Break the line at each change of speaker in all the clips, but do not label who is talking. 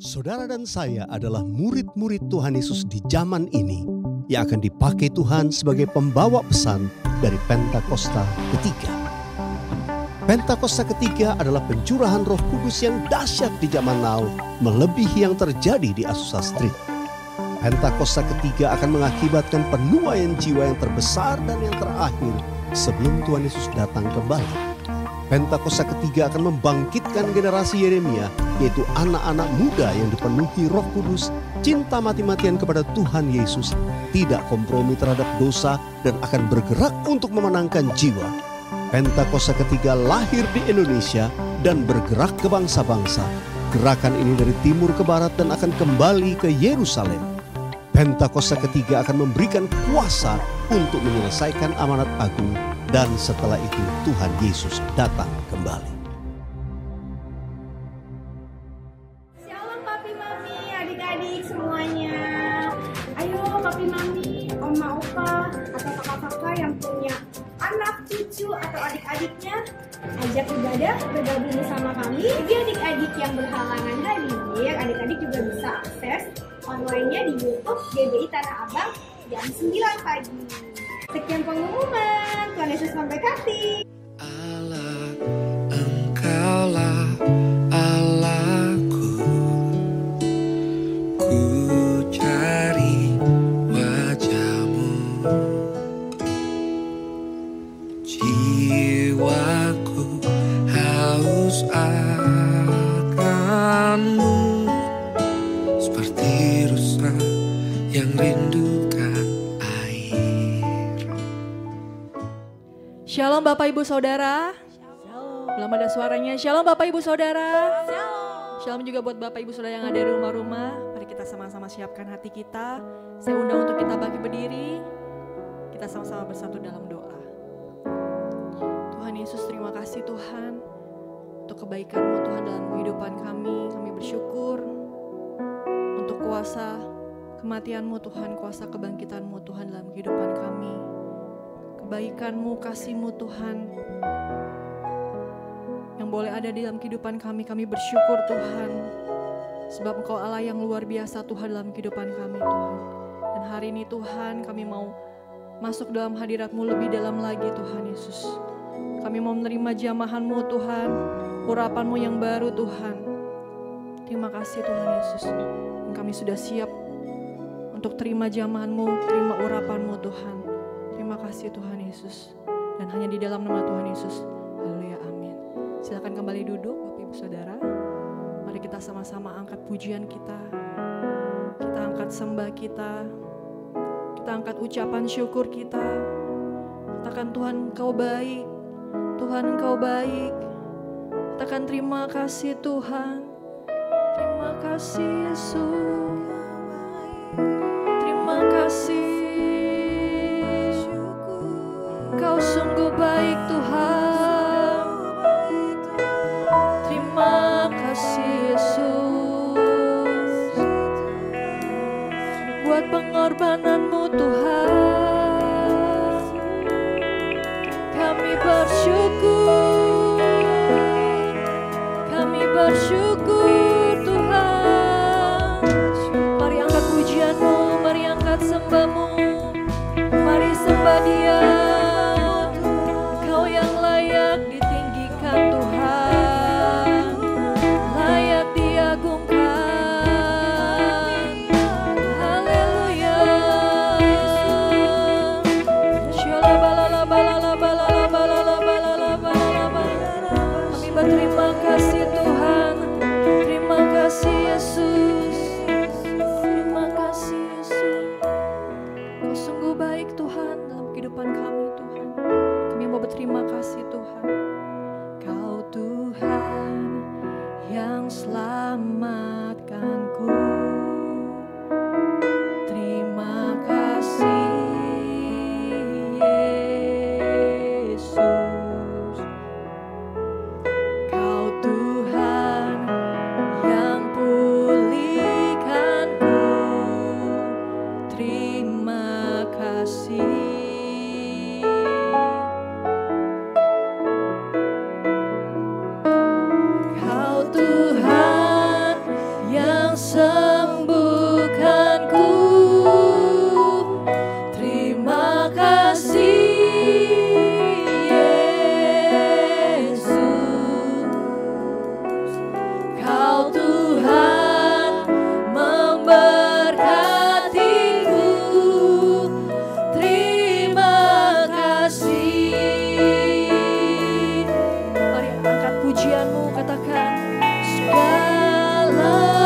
Saudara dan saya adalah murid-murid Tuhan Yesus di zaman ini yang akan dipakai Tuhan sebagai pembawa pesan dari Pentakosta ketiga. Pentakosta ketiga adalah pencurahan Roh Kudus yang dahsyat di zaman now, melebihi yang terjadi di Azusa Street. Pentakosta ketiga akan mengakibatkan penuaian jiwa yang terbesar dan yang terakhir sebelum Tuhan Yesus datang kembali. Pentakosta ketiga akan membangkitkan generasi Yeremia, yaitu anak-anak muda yang dipenuhi Roh Kudus, cinta mati-matian kepada Tuhan Yesus, tidak kompromi terhadap dosa, dan akan bergerak untuk memenangkan jiwa. Pentakosta ketiga lahir di Indonesia dan bergerak ke bangsa-bangsa. Gerakan ini dari timur ke barat dan akan kembali ke Yerusalem. Pentakosta ketiga akan memberikan kuasa untuk menyelesaikan amanat agung, dan setelah itu Tuhan Yesus datang kembali.
Shalom papi mami, adik-adik semuanya. Ayo papi mami, oma opa atau kakak-kakak yang punya anak, cucu atau adik-adiknya, ajak ibadah bergabung bersama kami. Bagi adik-adik yang berhalangan hadir, adik-adik juga bisa akses online-nya di YouTube GBI Tanah Abang jam 9 pagi. Sekian pengumuman, Tuhan Yesus memberkati.
Allah, Engkaulah Allahku, ku cari wajah-Mu, jiwaku haus akan-Mu, seperti rusa yang rindukan air.
Shalom Bapak Ibu Saudara. Belum ada suaranya. Shalom Bapak Ibu Saudara. Shalom juga buat Bapak Ibu Saudara yang ada di rumah-rumah. Mari kita sama-sama siapkan hati kita. Saya undang untuk kita bangkit berdiri. Kita sama-sama bersatu dalam doa. Tuhan Yesus, terima kasih Tuhan untuk kebaikan-Mu Tuhan dalam kehidupan kami. Kami bersyukur untuk kuasa kematian-Mu Tuhan, kuasa kebangkitan-Mu Tuhan dalam kehidupan kami. Kebaikan-Mu, kasih-Mu Tuhan yang boleh ada di dalam kehidupan kami. Kami bersyukur Tuhan, sebab Engkau Allah yang luar biasa Tuhan dalam kehidupan kami Tuhan. Dan hari ini Tuhan, kami mau masuk dalam hadirat-Mu lebih dalam lagi Tuhan Yesus. Kami mau menerima jamahan-Mu Tuhan, urapan-Mu yang baru Tuhan. Terima kasih Tuhan Yesus. Dan kami sudah siap untuk terima jamahan-Mu, terima urapan-Mu Tuhan. Terima kasih Tuhan Yesus. Dan hanya di dalam nama Tuhan Yesus. Haleluya, amin. Silakan kembali duduk Bapak Ibu Saudara. Mari kita sama-sama angkat pujian kita. Kita angkat sembah kita. Kita angkat ucapan syukur kita. Katakan Tuhan Engkau baik. Tuhan Engkau baik. Katakan terima kasih Tuhan. Terima kasih Yesus. Terima kasih. Kau sungguh baik Tuhan. Terima kasih Yesus buat pengorbanan-Mu Tuhan. Kami bersyukur. Kami bersyukur Tuhan. Mari angkat pujian-Mu, mari angkat sembah-Mu. Mari sembah Dia. Ditinggikan Tuhan, layak diagungkan. Haleluya. Kami berterima kasih Tuhan. Terima kasih Yesus. Terima kasih Yesus. Kau sungguh baik Tuhan dalam kehidupan kami Tuhan. Kami mau berterima kasih Tuhan. Kau Tuhan yang selamatkanku. Terima kasih Yesus. Kau Tuhan yang pulihkanku. Terima kasih. Kau Tuhan sembuhkanku. Terima kasih Yesus, Kau Tuhan memberkatiku. Terima kasih. Mari angkat pujianmu, katakan segala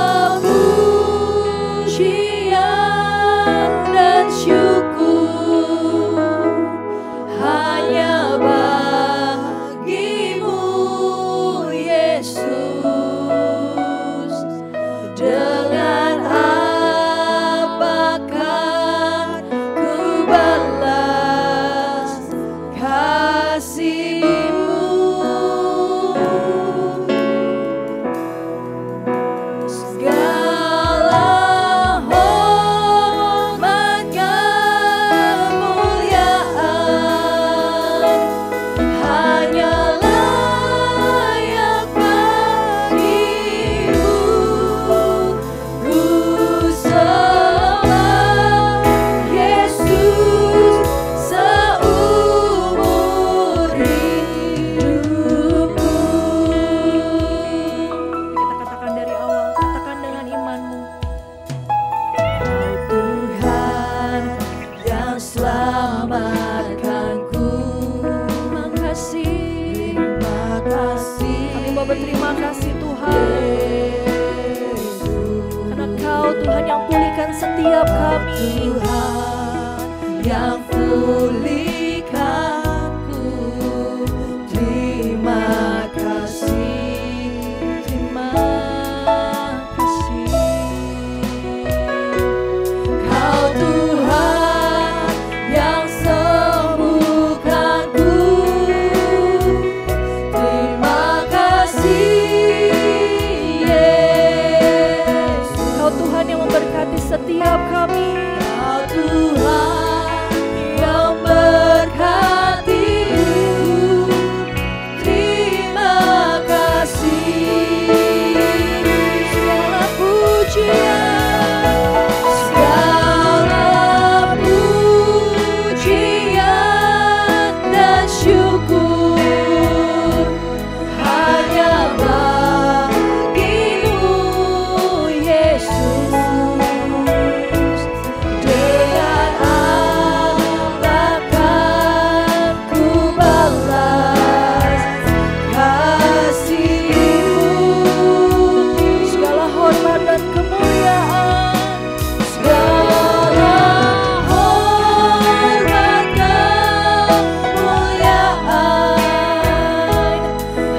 pujian dan syukur hanya bagimu Yesus. Dengan apakah ku balas kasih-Mu? Segala hormat kemuliaan hanya layak bagimu. Ku sembah Yesus seumur hidupku. Kita katakan dari awal, katakan dengan imanmu. Kau Tuhan yang selamatkanku. Terima kasih, terima kasih. Kami mau berterima kasih Tuhan, karena Kau Tuhan yang pulihkan setiap kami. Tuhan yang pulihkanku. Terima kasih, terima kasih. Kau Tuhan yang sembuhkanku. Terima kasih Yesus, Kau Tuhan yang memberkati setiap kami. Kau Tuhan yang berkati-Mu. Terima kasih. Segala pujian, segala pujian dan syukur hanya bagimu Yesus. Dengan apakah ku balas kasih-Mu? Segala hormat dan kemuliaan, segala hormat kemuliaan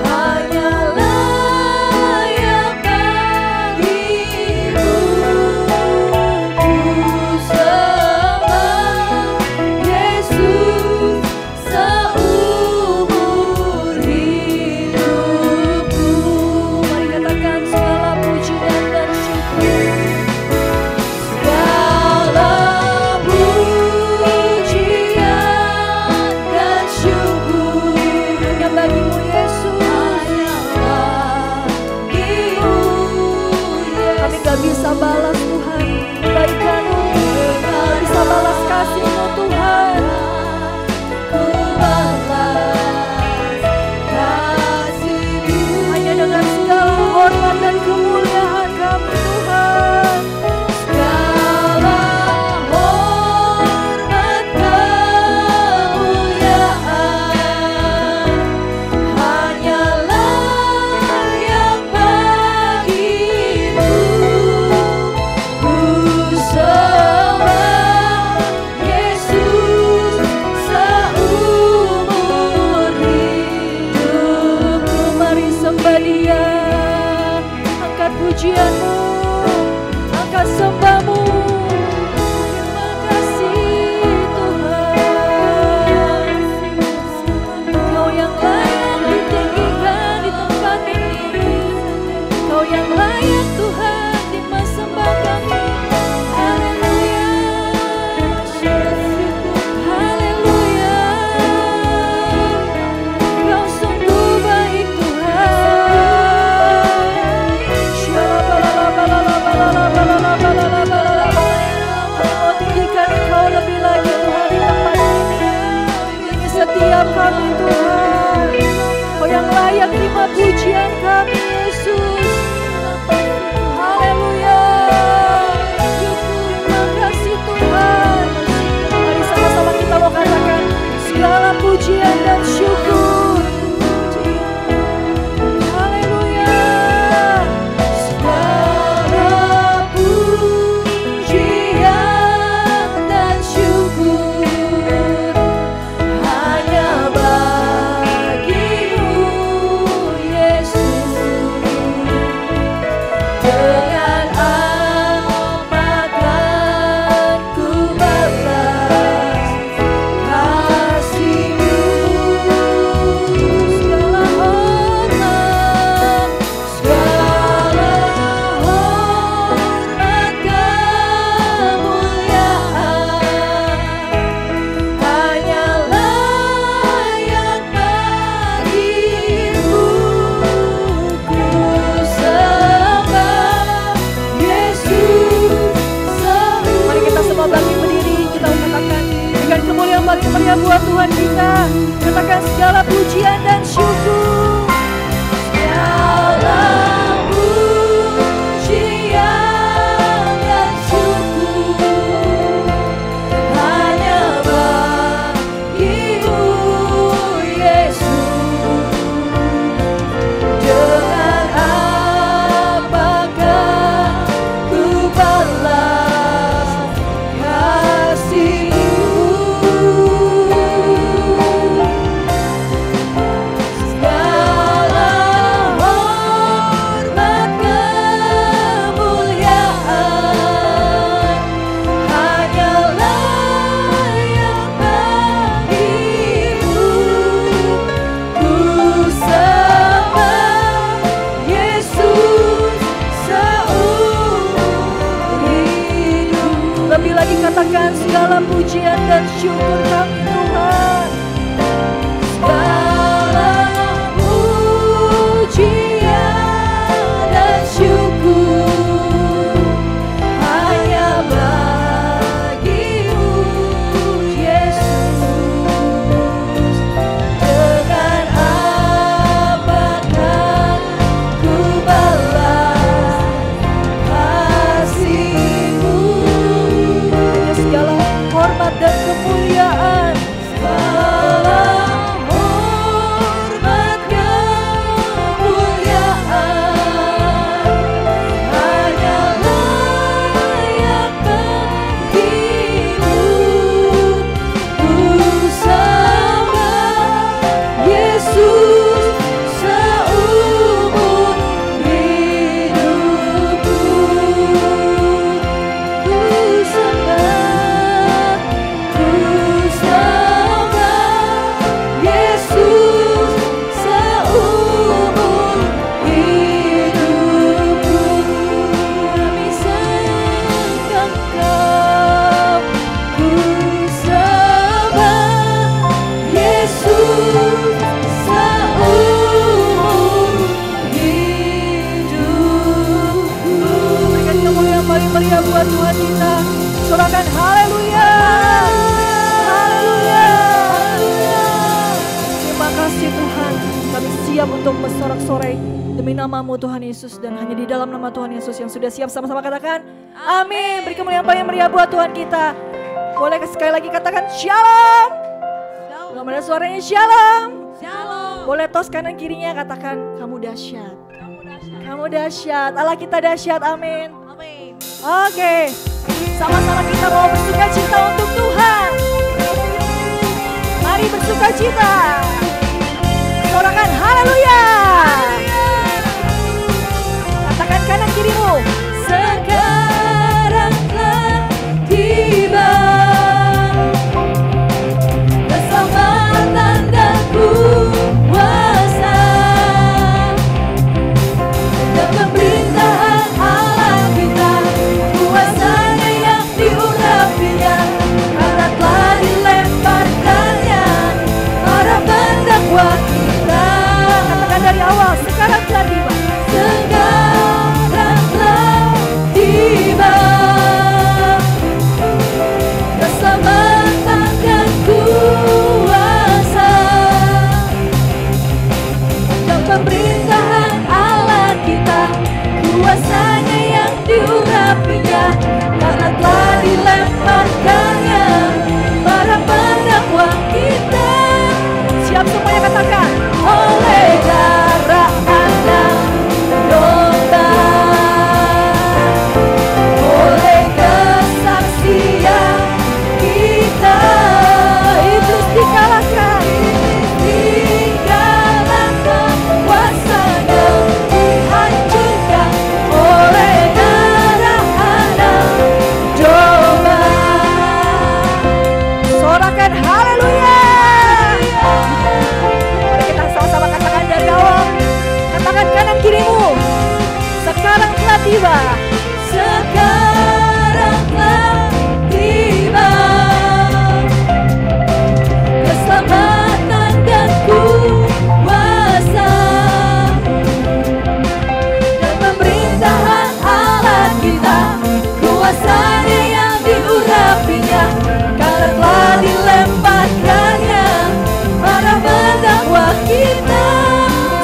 hanya layak bagimu. Ku sembah Yesus seumur hidupku. Mari katakan segala pujian dan syukur. Segala pujian dan syukur hanya bagimu Yesus. Hanya bagimu Yesus. Kami gak bisa balas Tuhan kebaikan-Mu, gak bisa balas kasih-Mu Tuhan. Ku balas kasih-Mu hanya dengan segala hormat dan kemuliaan kami Tuhan. Segala hormat kemuliaan hanya layak bagimu. Ku sembah Yesus seumur hidupku. Mari sembah Dia, angkat pujianmu, angkat sembahmu. Terima kasih Tuhan, Kau yang layak ditinggikan di tempat ini. Kau yang layak Tuhan disembah kami. Haleluya, haleluya. Kau sungguh baik Tuhan. Shalom. bersyukur kami Tuhan. Segala pujian dan syukur hanya bagimu Yesus. Dengan apakah ku balas kasih-Mu? Hanya segala hormat dan kemuliaan, segala hormat kemuliaan hanya layak bagimu. Ku sembah Yesus seumur hidupku. Ku sembah Yesus seumur hidupku. Kami sembah Kau. Ku sembah Yesus seumur hidupku. Berikan kemuliaan paling meriah buat Tuhan kita. Sorakan haleluya. Haleluya. Terima kasih Tuhan. Kami siap untuk bersorak-sorai demi nama-Mu Tuhan Yesus, dan hanya di dalam nama Tuhan Yesus yang sudah siap, sama-sama katakan amin. Beri kemuliaan paling meriah buat Tuhan kita. Boleh sekali lagi katakan shalom. Belum ada suaranya shalom. Boleh tos kanan kirinya katakan kamu dahsyat. Kamu dahsyat. Allah kita dahsyat. Amin. Oke. Sama-sama kita mau bersuka cita untuk Tuhan. Mari bersuka cita. Sorakan haleluya. Katakan kanan kirimu. Sekarang telah tiba keselamatan dan kuasa dan pemerintahan Allah kita, kuasanya yang diurapinya karena telah dilemparkannya para pendakwa kita. Katakan dari awal, sekarang telah tiba. Sekarang telah tiba keselamatan dan kuasa dan pemerintahan Allah kita, kuasanya yang diurapinya karena telah dilemparkannya para pendakwa kita. Siap semuanya katakan, oleh darah Anak Domba, oleh kesaksian kita, iblis dikalahkan, kuasanya dihancurkan oleh darah Anak Domba. Sorakan haleluya. Mari kita sama-sama katakan dari awal. Katakan kanan kirimu. Sekarang telah tiba. Sekarang telah tiba keselamatan dan kuasa dan pemerintahan Allah kita, kuasanya yang diurapinya karena telah dilemparkannya para pendakwa kita.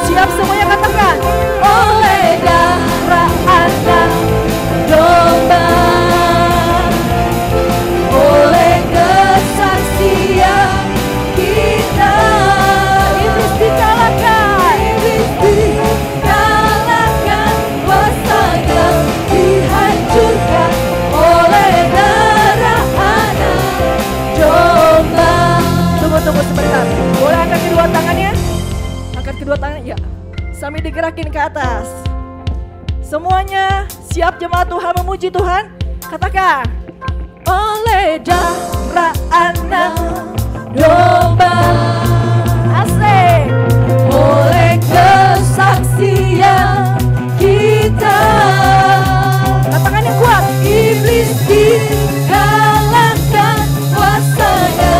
Siap semuanya katakan, oleh darah Anak Domba, oleh kesaksian kita, iblis dikalahkan, kuasanya dihancurkan oleh darah Anak Domba. Tunggu sebentar. Boleh angkat kedua tangannya? Angkat kedua tangan, ya. Sambil digerakin ke atas. Semuanya siap jemaat Tuhan memuji Tuhan? Katakan, oleh darah Anak Domba, asik, oleh kesaksian kita. Katakan yang kuat, iblis dikalahkan, kuasanya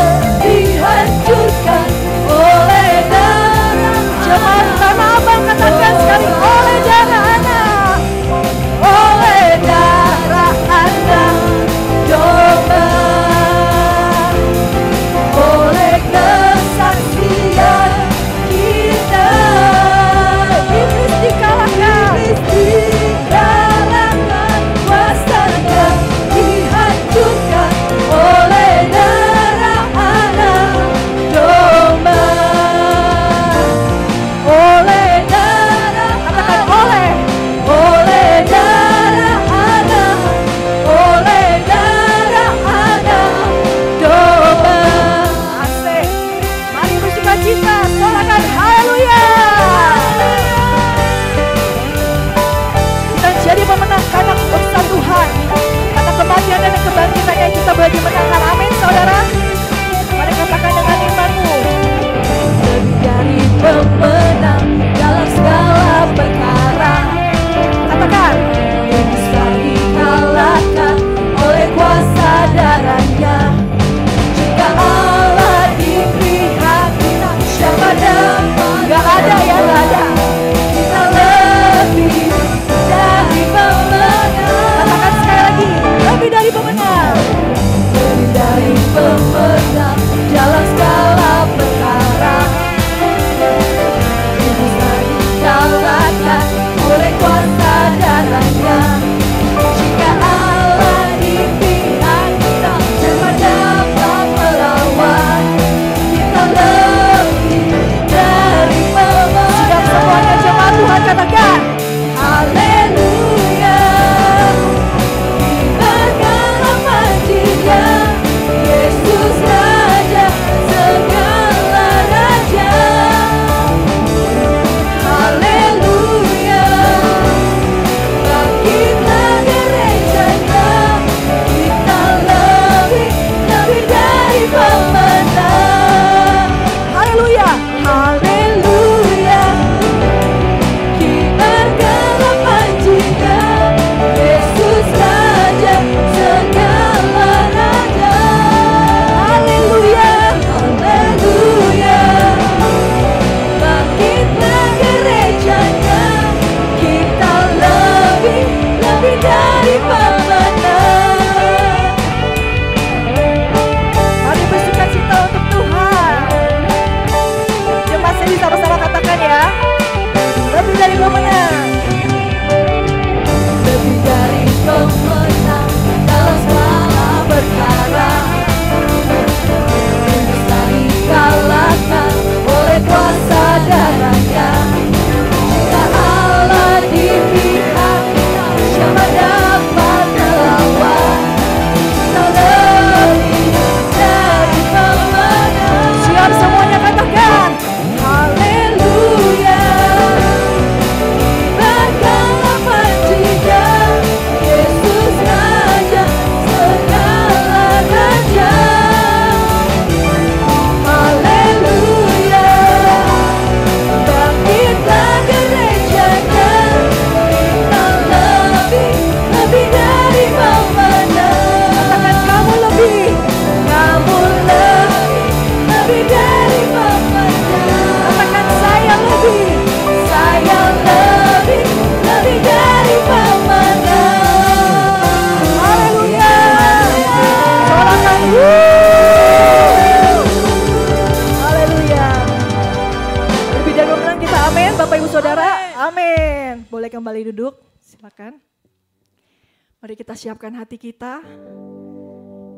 Mari kita siapkan hati kita.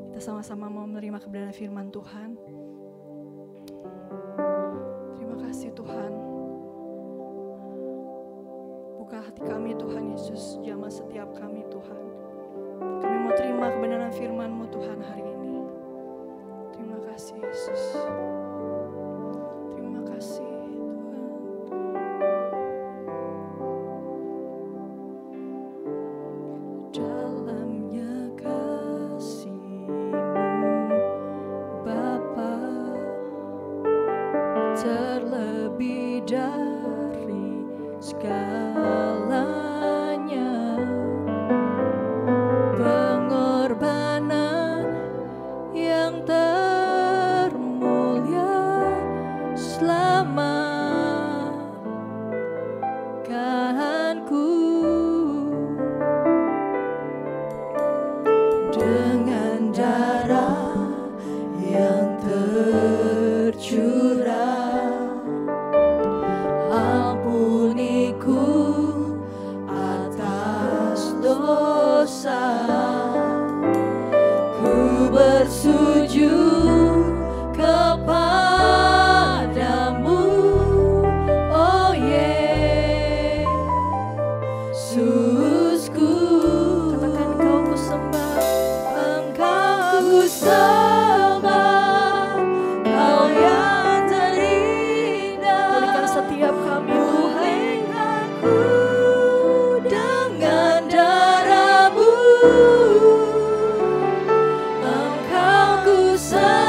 Kita sama-sama mau menerima kebenaran firman Tuhan. Terima kasih Tuhan. Buka hati kami Tuhan Yesus, jamah setiap kami Tuhan. Kami mau terima kebenaran firman-Mu Tuhan hari ini. Terima kasih Yesus. Terima kasih Tuhan. Dalamnya kasih-Mu Bapa, terlebih dari segalanya, pengorbanan yang termulia selamatkanku dengan darah yang tercurah. Ampuniku atas dosa, ku bersujud kepadamu, oh Yesusku. Katakan Engkau ku sembah, Engkau ku sembah, Kau yang terindah. Pulihkan setiap kami Tuhan, aku dengan darah-Mu, Engkau ku sembah.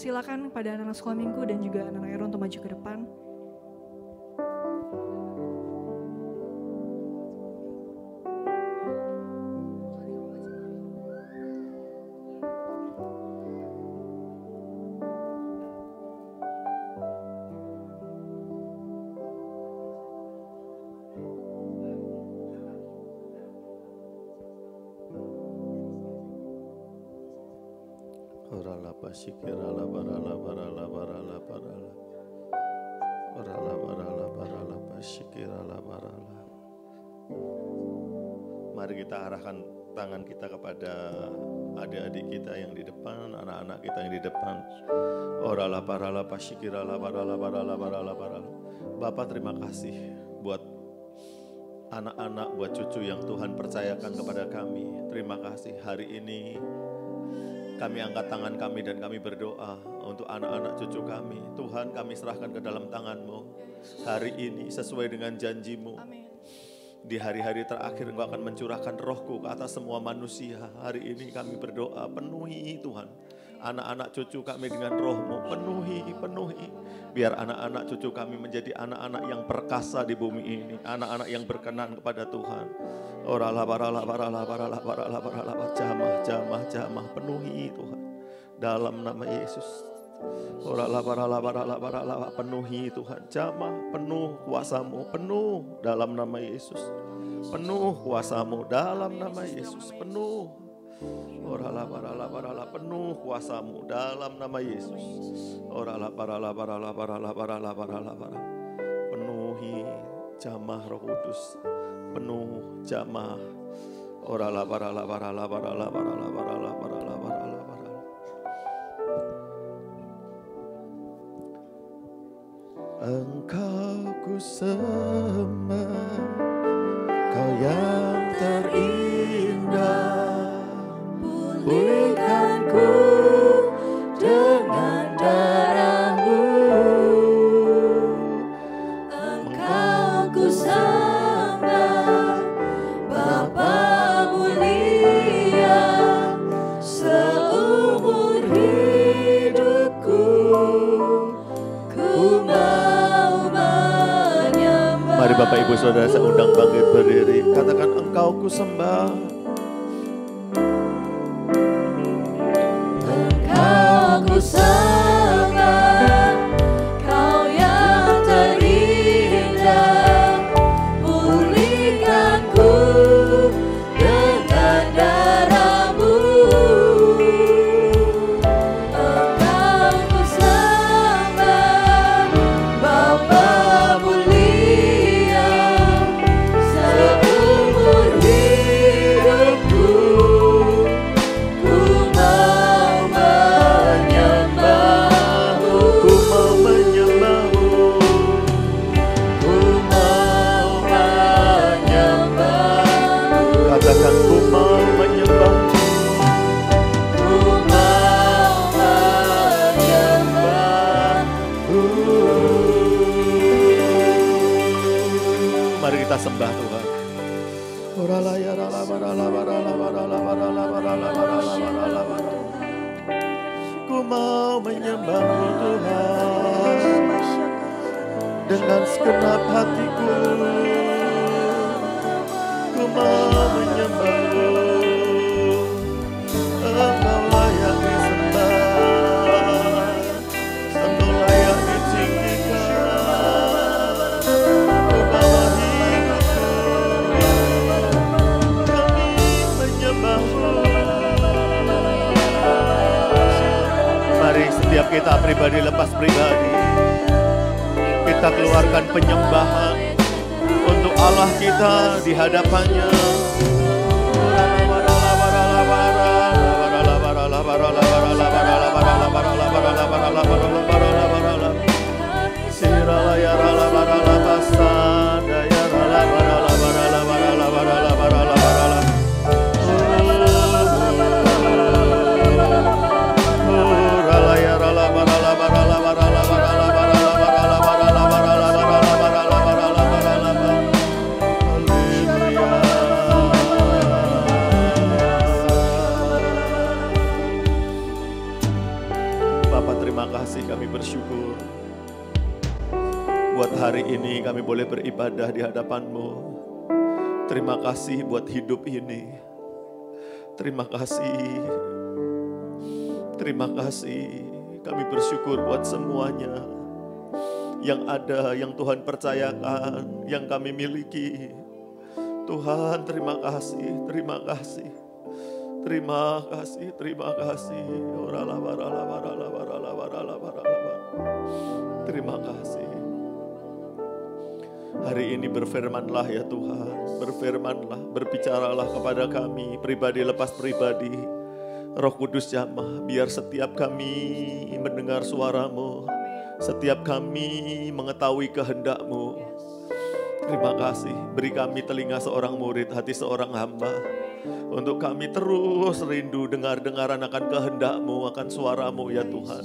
persilakan pada anak-anak sekolah minggu dan juga anak-anak Aaron untuk maju ke depan.
Mari kita arahkan tangan kita kepada adik-adik kita yang di depan, anak-anak kita yang di depan. Bapak terima kasih buat anak-anak, buat cucu yang Tuhan percayakan kepada kami. Terima kasih hari ini kami angkat tangan kami dan kami berdoa untuk anak-anak cucu kami. Tuhan, kami serahkan ke dalam tangan-Mu. Hari ini sesuai dengan janji-Mu.
Amin.
Di hari-hari terakhir Engkau akan mencurahkan roh-Ku ke atas semua manusia. Hari ini kami berdoa, penuhi Tuhan anak-anak cucu kami dengan roh-Mu. Penuhi. Biar anak-anak cucu kami menjadi anak-anak yang perkasa di bumi ini. Anak-anak yang berkenan kepada Tuhan. Jamah, penuhi Tuhan. Dalam nama Yesus. Penuhi Tuhan. Jamah, penuh kuasa-Mu. Penuh dalam nama Yesus. Penuh kuasa-Mu dalam nama Yesus. Penuh. Penuh kuasa-Mu dalam nama Yesus. Penuhi jamah Roh Kudus. Penuh jamah. Engkau ku sembah, Kau yang terindah. Pulihkan ku dengan darah-Mu.
Engkau ku sembah, Bapa mulia, seumur hidupku ku mau menyembah.
Mari Bapak Ibu Saudara saya undang bangkit berdiri. Katakan engkau ku sembah.
Engkau ku sembah, Kau yang terindah. Pulihkan ku dengan darah-Mu. Engkau ku sembah, Bapa mulia, seumur hidupku ku mau menyembah-Mu.
Ku mau menyembah-Mu.
Ku mau menyembah-Mu.
Katakan ku mau menyembah-Mu.
Ku mau menyembah-Mu.
Mari kita sembah Tuhan. Ku mau menyembah-Mu Tuhan dengan segenap hatiku. Ku mau menyembah-Mu. Engkau layak disembah, Engkau layak ditinggikan. Ku bawa hidupku, kami menyembah-Mu. Mari setiap kita pribadi lepas pribadi, kita keluarkan penyembahan untuk Allah kita di hadapannya. Haleluya. buat hari ini kami boleh beribadah di hadapan-Mu. Terima kasih buat hidup ini. Terima kasih. Terima kasih. Kami bersyukur buat semuanya yang ada, yang Tuhan percayakan, yang kami miliki. Tuhan, terima kasih, terima kasih. Terima kasih, terima kasih. Terima kasih. Hari ini berfirmanlah ya Tuhan, berfirmanlah, berbicaralah kepada kami, pribadi lepas pribadi. Roh Kudus jamah, biar setiap kami mendengar suara-Mu, setiap kami mengetahui kehendak-Mu. Terima kasih, beri kami telinga seorang murid, hati seorang hamba. Untuk kami terus rindu dengar-dengaran akan kehendak-Mu, akan suara-Mu ya Tuhan.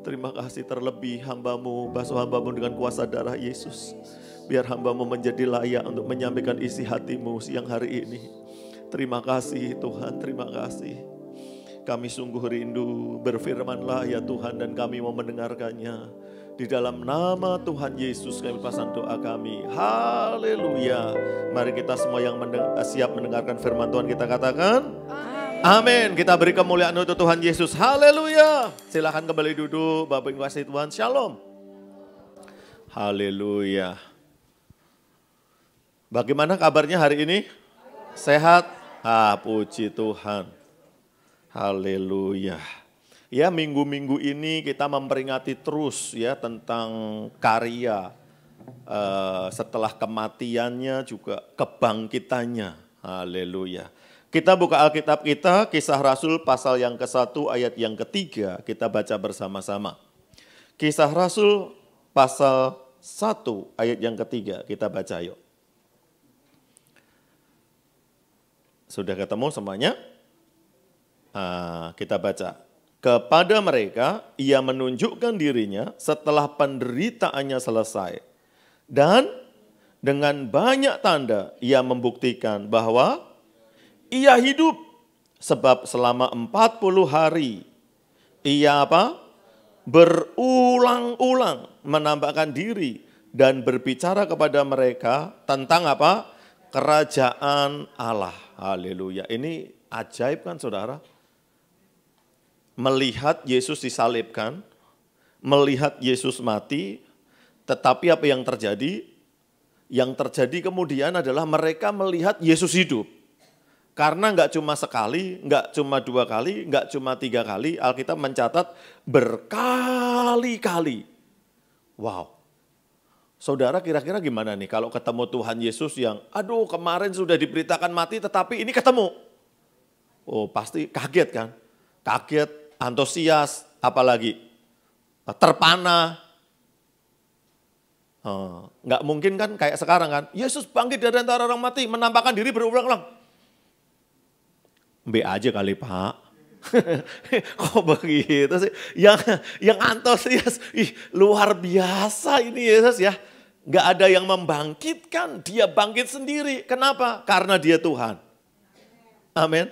Terima kasih terlebih hamba-Mu, basuh hamba-Mu dengan kuasa darah Yesus. Biar hamba-Mu menjadi layak untuk menyampaikan isi hati-Mu siang hari ini. Terima kasih Tuhan, terima kasih. Kami sungguh rindu, berfirmanlah ya Tuhan dan kami mau mendengarkannya. Di dalam nama Tuhan Yesus kami pasang doa kami. Haleluya. Mari kita semua yang siap mendengarkan firman Tuhan kita katakan. Amin. Kita beri kemuliaan untuk Tuhan Yesus. Haleluya. Silakan kembali duduk. Bapak Ibu kasih Tuhan. Shalom. Haleluya. Bagaimana kabarnya hari ini? Sehat? Puji Tuhan. Haleluya. Ya, minggu-minggu ini kita memperingati terus ya tentang karya setelah kematiannya juga kebangkitannya. Haleluya. Kita buka Alkitab kita, Kisah Rasul pasal yang ke-1 ayat yang ke-3, kita baca bersama-sama. Kisah Rasul pasal 1 ayat yang ke-3, kita baca yuk. Sudah ketemu semuanya? Kita baca. Kepada mereka, ia menunjukkan dirinya setelah penderitaannya selesai. Dan dengan banyak tanda, ia membuktikan bahwa ia hidup. Sebab selama 40 hari, ia berulang-ulang menampakkan diri dan berbicara kepada mereka tentang kerajaan Allah. Haleluya. Ini ajaib kan saudara? Melihat Yesus disalibkan, melihat Yesus mati, tetapi apa yang terjadi? Yang terjadi kemudian adalah mereka melihat Yesus hidup. Karena enggak cuma sekali, enggak cuma 2 kali, enggak cuma 3 kali, Alkitab mencatat berkali-kali. Wow. Saudara kira-kira gimana nih kalau ketemu Tuhan Yesus yang, aduh kemarin sudah diberitakan mati tetapi ini ketemu. Oh pasti kaget kan? Kaget, antusias, apalagi terpana. Nggak mungkin kan kayak sekarang kan, Yesus bangkit dari antara orang mati, menampakkan diri berulang-ulang. B aja kali Pak. Kok begitu sih? Yang antusias, luar biasa ini Yesus ya. Nggak ada yang membangkitkan, dia bangkit sendiri. Kenapa? Karena dia Tuhan. Amin.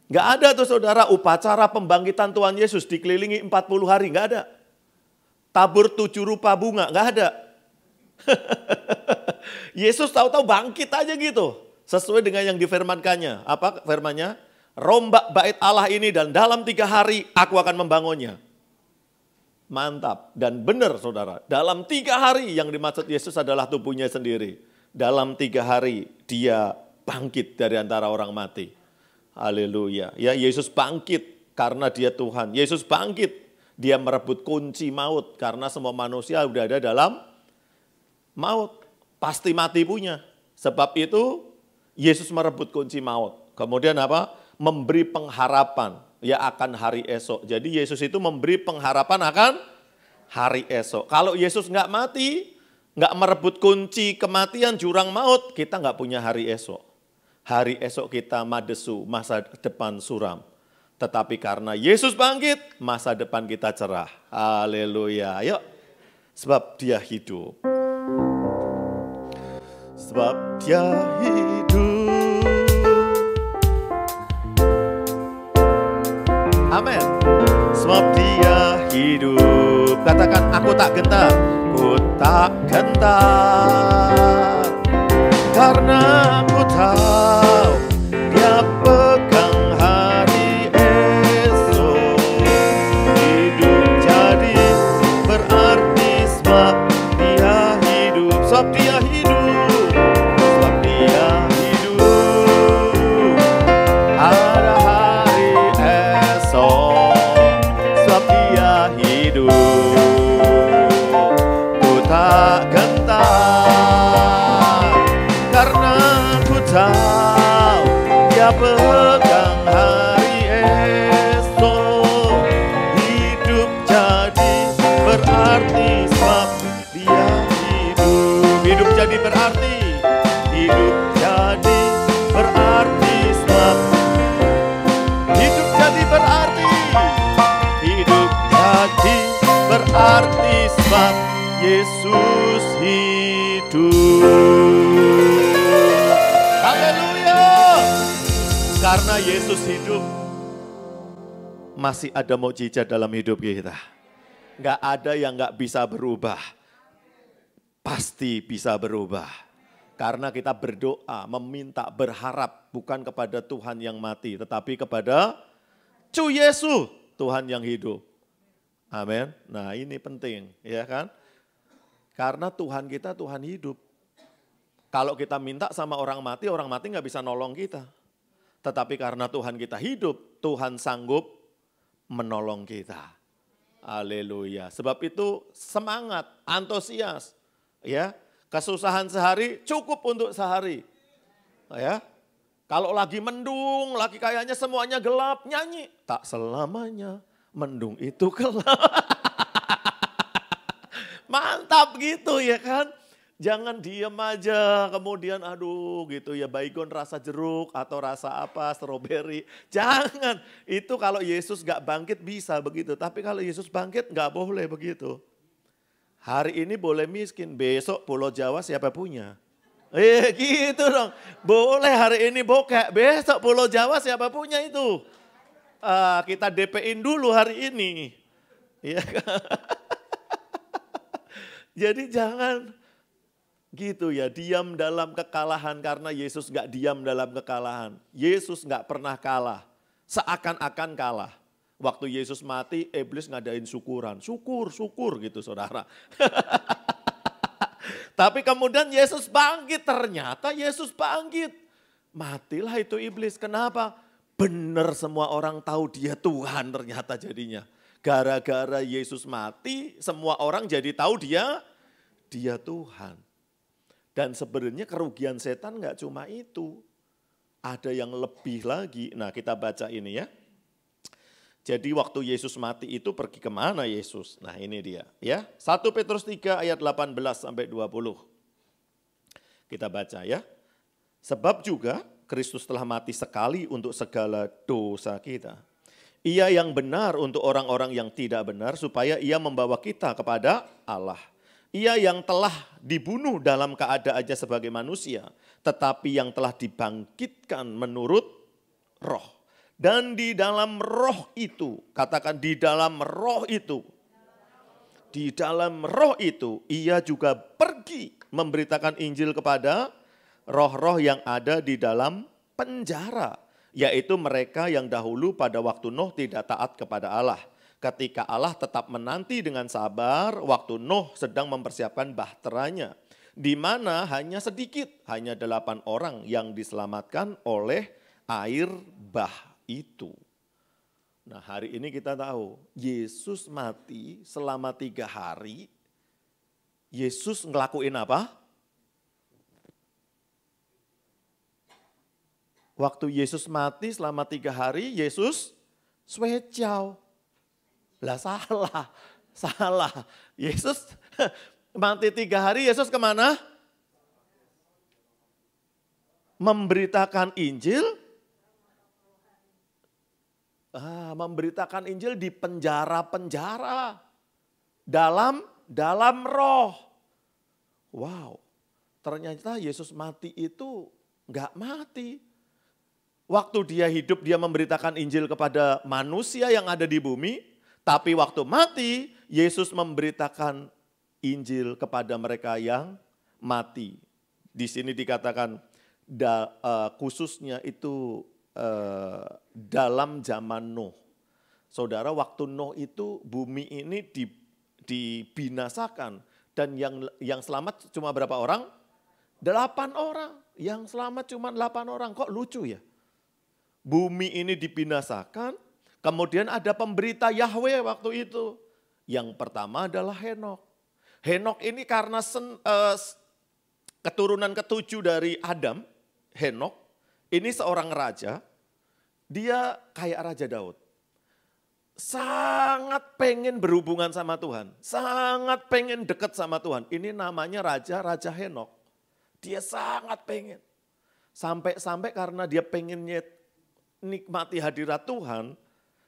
Nggak ada tuh saudara upacara pembangkitan Tuhan Yesus dikelilingi 40 hari, nggak ada. Tabur 7 rupa bunga, nggak ada. Yesus tahu-tahu bangkit aja gitu. Sesuai dengan yang difirmankannya. Apa firmannya? Rombak bait Allah ini dan dalam 3 hari aku akan membangunnya. Mantap dan benar saudara. Dalam 3 hari yang dimaksud Yesus adalah tubuhnya sendiri. Dalam 3 hari dia bangkit dari antara orang mati. Haleluya. Ya, Yesus bangkit karena dia Tuhan. Yesus bangkit, dia merebut kunci maut karena semua manusia sudah ada dalam maut. Pasti mati punya. Sebab itu Yesus merebut kunci maut. Kemudian memberi pengharapan ya akan hari esok. Jadi Yesus itu memberi pengharapan akan hari esok. Kalau Yesus nggak mati, nggak merebut kunci kematian jurang maut, kita nggak punya hari esok. Hari esok kita madesu, masa depan suram. Tetapi karena Yesus bangkit, masa depan kita cerah. Haleluya. Ayo. Sebab dia hidup. Sebab dia hidup. Amin. Sebab dia hidup. Katakan, aku tak gentar. Ku tak tak gentar, karena ku tahu Dia pegang hari esok. Hidup jadi berarti sebab Dia hidup, sebab Dia hidup, sebab Dia hidup. Ada hari esok, sebab Dia hidup. Ku tak gentar, karena ku tahu Dia pegang hari esok. Hidup jadi berarti sebab Dia hidup. Hidup jadi berarti, hidup jadi berarti sebab hidup jadi berarti, hidup jadi berarti sebab Yesus hidup. Haleluya. Karena Yesus hidup, masih ada mukjizat dalam hidup kita. Nggak ada yang nggak bisa berubah. Pasti bisa berubah. Karena kita berdoa, meminta, berharap bukan kepada Tuhan yang mati, tetapi kepada Cu Yesus, Tuhan yang hidup. Amin. Nah ini penting, ya kan? Karena Tuhan kita Tuhan hidup. Kalau kita minta sama orang mati nggak bisa nolong kita. Tetapi karena Tuhan kita hidup, Tuhan sanggup menolong kita. Haleluya. Sebab itu semangat, antusias, ya. Kesusahan sehari cukup untuk sehari. Ya. Kalau lagi mendung, lagi kayaknya semuanya gelap, nyanyi. Tak selamanya mendung itu gelap. Mantap gitu ya kan. Jangan diem aja kemudian aduh gitu ya baygon rasa jeruk atau rasa apa stroberi. Jangan, itu kalau Yesus gak bangkit bisa begitu. Tapi kalau Yesus bangkit gak boleh begitu. Hari ini boleh miskin, besok Pulau Jawa siapa punya? Gitu dong. Boleh hari ini bokek, besok Pulau Jawa siapa punya itu? Kita DP-in dulu hari ini. Ya kan? Jadi jangan gitu ya, diam dalam kekalahan karena Yesus gak diam dalam kekalahan. Yesus gak pernah kalah, seakan-akan kalah. Waktu Yesus mati, iblis ngadain syukuran. Syukur gitu saudara. Tapi kemudian Yesus bangkit, ternyata Yesus bangkit. Matilah itu iblis, kenapa? Benar semua orang tahu dia Tuhan ternyata jadinya. Gara-gara Yesus mati, semua orang jadi tahu dia Tuhan. Dan sebenarnya kerugian setan gak cuma itu. Ada yang lebih lagi. Nah kita baca ini ya. Jadi waktu Yesus mati itu pergi kemana Yesus? Nah ini dia ya. 1 Petrus 3 ayat 18 sampai 20. Kita baca ya. Sebab juga Kristus telah mati sekali untuk segala dosa kita. Ia yang benar untuk orang-orang yang tidak benar supaya ia membawa kita kepada Allah. Ia yang telah dibunuh dalam keadaannya sebagai manusia, tetapi yang telah dibangkitkan menurut roh. Dan di dalam roh itu, katakan di dalam roh itu. Di dalam roh itu ia juga pergi memberitakan Injil kepada roh-roh yang ada di dalam penjara. Yaitu mereka yang dahulu pada waktu Nuh tidak taat kepada Allah. Ketika Allah tetap menanti dengan sabar waktu Nuh sedang mempersiapkan bahteranya. Di mana hanya sedikit, hanya 8 orang yang diselamatkan oleh air bah itu. Nah hari ini kita tahu Yesus mati selama 3 hari. Yesus ngelakuin apa? Waktu Yesus mati selama 3 hari Yesus swecau. Lah salah. Yesus mati 3 hari Yesus kemana? Memberitakan Injil. Memberitakan Injil di penjara-penjara. Dalam roh. Wow, ternyata Yesus mati itu enggak mati. Waktu dia hidup dia memberitakan Injil kepada manusia yang ada di bumi. Tapi waktu mati Yesus memberitakan Injil kepada mereka yang mati. Di sini dikatakan khususnya itu dalam zaman Nuh. Saudara, waktu Nuh itu bumi ini dibinasakan. Dan yang selamat cuma berapa orang? 8 orang. Yang selamat cuma 8 orang. Kok lucu ya? Bumi ini dibinasakan, kemudian ada pemberita Yahweh waktu itu. Yang pertama adalah Henok. Henok ini karena keturunan ketujuh dari Adam, Henok, ini seorang raja, dia kayak Raja Daud. Sangat pengen berhubungan sama Tuhan, sangat pengen dekat sama Tuhan. Ini namanya Raja Henok. Dia sangat pengen. Sampai karena dia pengennya nikmati hadirat Tuhan,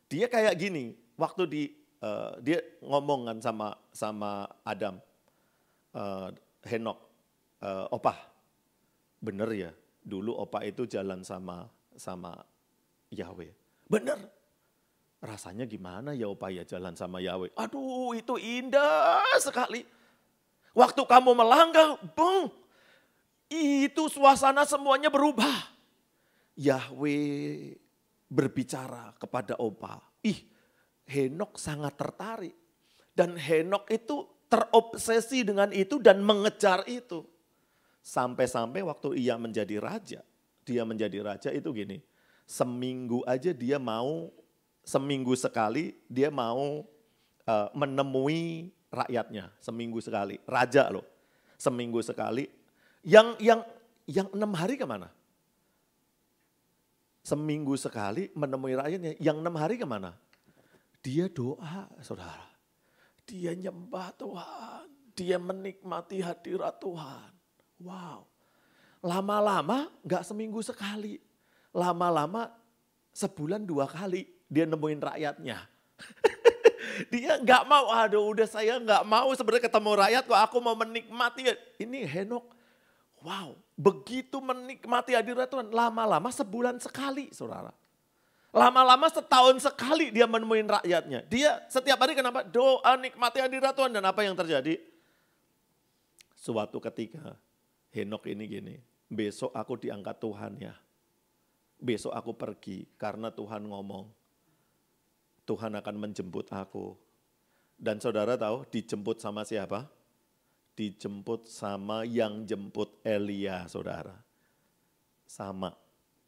dia kayak gini, waktu dia ngomongan sama Adam, Henok, Opa, bener ya, dulu Opa itu jalan sama Yahweh. Bener. Rasanya gimana ya Opa ya jalan sama Yahweh? Aduh, itu indah sekali. Waktu kamu melangkah, bung, itu suasana semuanya berubah. Yahweh berbicara kepada Opa. Henok sangat tertarik. Dan Henok itu terobsesi dengan itu dan mengejar itu. Sampai-sampai waktu ia menjadi raja, dia menjadi raja itu gini, seminggu sekali dia mau menemui rakyatnya, seminggu sekali, raja loh, seminggu sekali. Yang 6 hari kemana? Seminggu sekali menemui rakyatnya, yang 6 hari kemana? Dia doa, saudara. Dia nyembah Tuhan, dia menikmati hadirat Tuhan. Wow, lama-lama gak seminggu sekali, lama-lama sebulan 2 kali dia nemuin rakyatnya. Dia gak mau, aduh udah saya gak mau sebenarnya ketemu rakyat kok, aku mau menikmati. Ini Henok, wow, begitu menikmati hadirat Tuhan, lama-lama sebulan sekali saudara. Lama-lama setahun sekali dia menemuin rakyatnya. Dia setiap hari kenapa? Doa nikmati hadirat Tuhan, dan apa yang terjadi? Suatu ketika Henok ini gini, besok aku diangkat Tuhan ya. Besok aku pergi karena Tuhan ngomong. Tuhan akan menjemput aku. Dan saudara tahu dijemput sama siapa? Dijemput sama yang jemput Elia, saudara. Sama.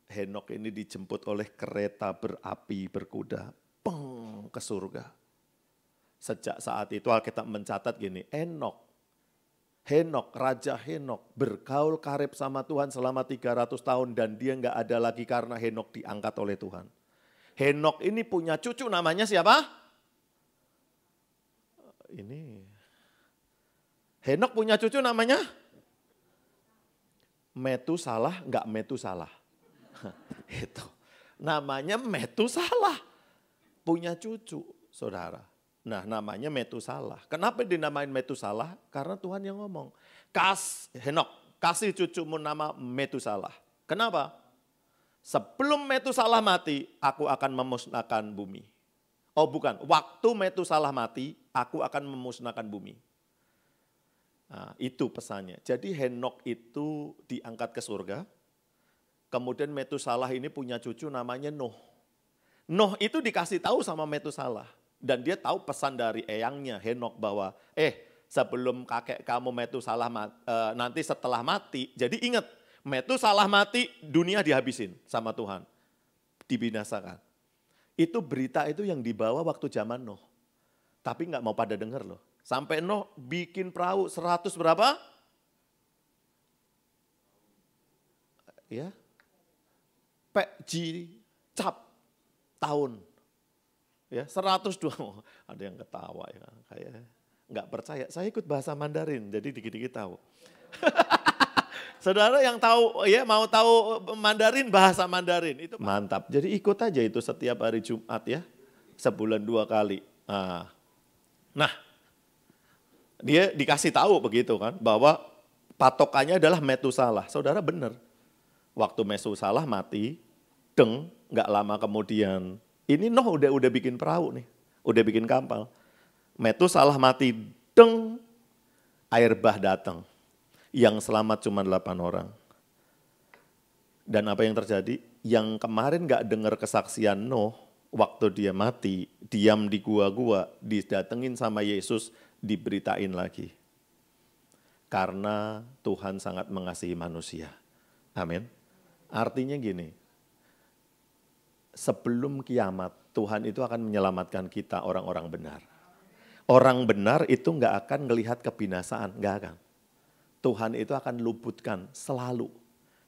Henok ini dijemput oleh kereta berapi berkuda. Peng, ke surga. Sejak saat itu Alkitab mencatat gini, Henok, Raja Henok bergaul karib sama Tuhan selama 300 tahun dan dia nggak ada lagi karena Henok diangkat oleh Tuhan. Henok ini punya cucu namanya siapa? Henok punya cucu namanya? Metusalah, nggak Metusalah. Itu namanya Metusalah. Punya cucu, saudara. Nah, namanya Metusalah. Kenapa dinamain Metusalah? Karena Tuhan yang ngomong. Henok, kasih cucumu nama Metusalah. Kenapa? Sebelum Metusalah mati, aku akan memusnahkan bumi. Oh bukan, waktu Metusalah mati, aku akan memusnahkan bumi. Nah, itu pesannya. Jadi Henok itu diangkat ke surga. Kemudian Metusalah ini punya cucu namanya Nuh. Nuh itu dikasih tahu sama Metusalah. Dan dia tahu pesan dari eyangnya Henok bahwa sebelum kakek kamu Metusalah nanti setelah mati, jadi ingat Metusalah mati dunia dihabisin sama Tuhan, dibinasakan. Itu berita itu yang dibawa waktu zaman Nuh, tapi nggak mau pada dengar loh. Sampai Nuh bikin perahu 100 berapa? Ya, cap tahun. Ya, 102, ada yang ketawa ya, kayak nggak percaya. Saya ikut bahasa Mandarin, jadi dikit-dikit tahu. Saudara yang tahu ya mau tahu Mandarin, bahasa Mandarin itu mantap. Jadi ikut aja itu setiap hari Jumat ya, sebulan 2 kali. Nah, dia dikasih tahu begitu kan, bahwa patokannya adalah Metusalah. Saudara benar, waktu Metusalah mati, nggak lama kemudian. Ini Nuh udah bikin perahu nih, udah bikin kapal. Metusalah mati, air bah datang. Yang selamat cuma 8 orang. Dan apa yang terjadi? Yang kemarin gak dengar kesaksian Nuh, waktu dia mati, diam di gua-gua, didatengin sama Yesus, diberitain lagi. Karena Tuhan sangat mengasihi manusia. Amin. Artinya gini, sebelum kiamat, Tuhan itu akan menyelamatkan kita orang-orang benar. Orang benar itu nggak akan melihat kebinasaan, nggak akan. Tuhan itu akan luputkan selalu.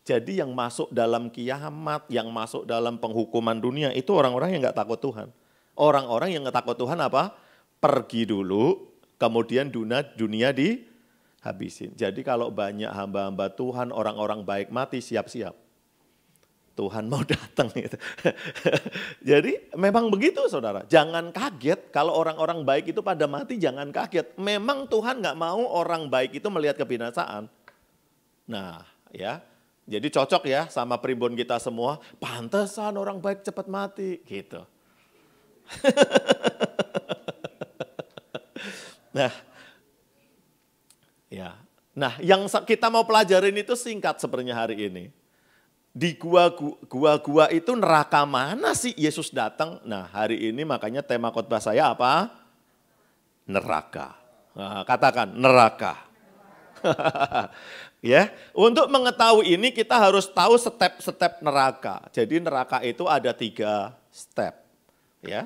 Jadi yang masuk dalam kiamat, yang masuk dalam penghukuman dunia, itu orang-orang yang nggak takut Tuhan. Orang-orang yang nggak takut Tuhan apa? Pergi dulu, kemudian dunia dihabisin. Jadi kalau banyak hamba-hamba Tuhan, orang-orang baik mati, siap-siap. Tuhan mau datang gitu. Jadi memang begitu saudara. Jangan kaget kalau orang-orang baik itu pada mati, jangan kaget. Memang Tuhan nggak mau orang baik itu melihat kebinasaan. Nah ya, jadi cocok ya sama pribon kita semua. Pantesan orang baik cepat mati gitu. Nah yang kita mau pelajarin itu singkat sebenarnya hari ini. Di gua-gua itu neraka mana sih Yesus datang? Nah hari ini makanya tema khotbah saya apa? Neraka. Nah, katakan neraka. Ya, untuk mengetahui ini kita harus tahu step-step neraka. Jadi neraka itu ada 3 step. Ya,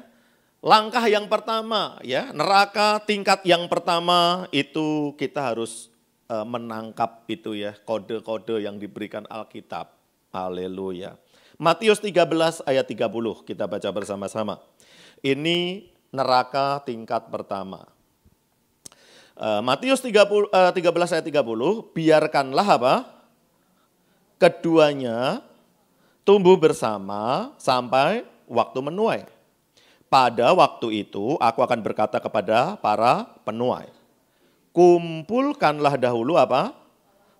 langkah yang pertama, ya neraka tingkat yang pertama itu kita harus menangkap itu ya kode-kode yang diberikan Alkitab. Haleluya. Matius 13 ayat 30 kita baca bersama-sama. Ini neraka tingkat pertama. Matius 13 ayat 30, biarkanlah apa? Keduanya tumbuh bersama sampai waktu menuai. Pada waktu itu aku akan berkata kepada para penuai, kumpulkanlah dahulu apa?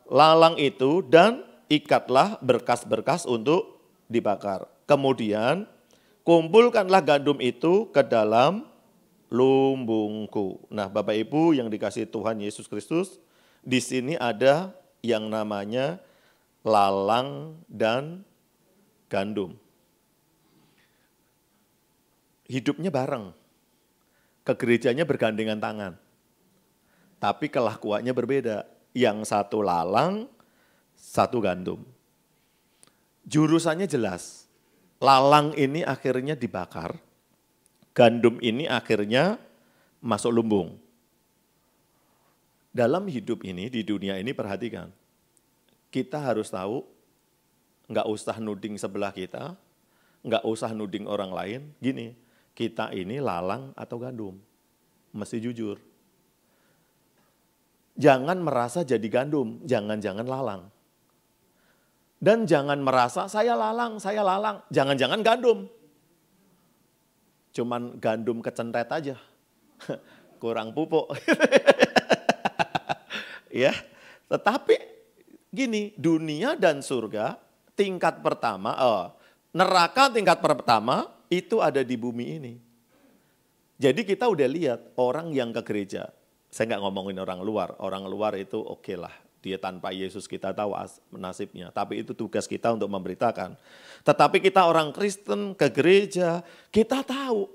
Lalang itu dan ikatlah berkas-berkas untuk dibakar. Kemudian kumpulkanlah gandum itu ke dalam lumbungku. Nah, Bapak Ibu yang dikasihi Tuhan Yesus Kristus, di sini ada yang namanya lalang dan gandum. Hidupnya bareng. Ke gerejanya bergandengan tangan. Tapi kelakuannya berbeda. Yang satu lalang, satu gandum. Jurusannya jelas. Lalang ini akhirnya dibakar. Gandum ini akhirnya masuk lumbung. Dalam hidup ini, di dunia ini perhatikan. Kita harus tahu, nggak usah nuding sebelah kita, nggak usah nuding orang lain. Gini, kita ini lalang atau gandum. Mesti jujur. Jangan merasa jadi gandum, jangan-jangan lalang. Dan jangan merasa saya lalang, jangan-jangan gandum. Cuman gandum kecentret aja, kurang pupuk. Ya, tetapi gini, dunia dan surga tingkat pertama, neraka tingkat pertama itu ada di bumi ini. Jadi kita udah lihat orang yang ke gereja, saya nggak ngomongin orang luar itu oke lah. Dia tanpa Yesus kita tahu nasibnya. Tapi itu tugas kita untuk memberitakan. Tetapi kita orang Kristen ke gereja, kita tahu.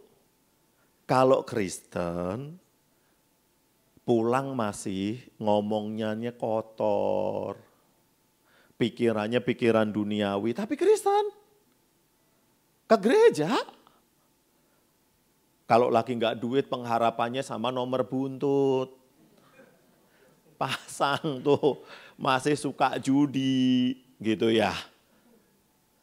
Kalau Kristen, pulang masih ngomongnya kotor. Pikirannya pikiran duniawi. Tapi Kristen, ke gereja. Kalau lagi nggak duit pengharapannya sama nomor buntut. Pasang tuh masih suka judi gitu ya.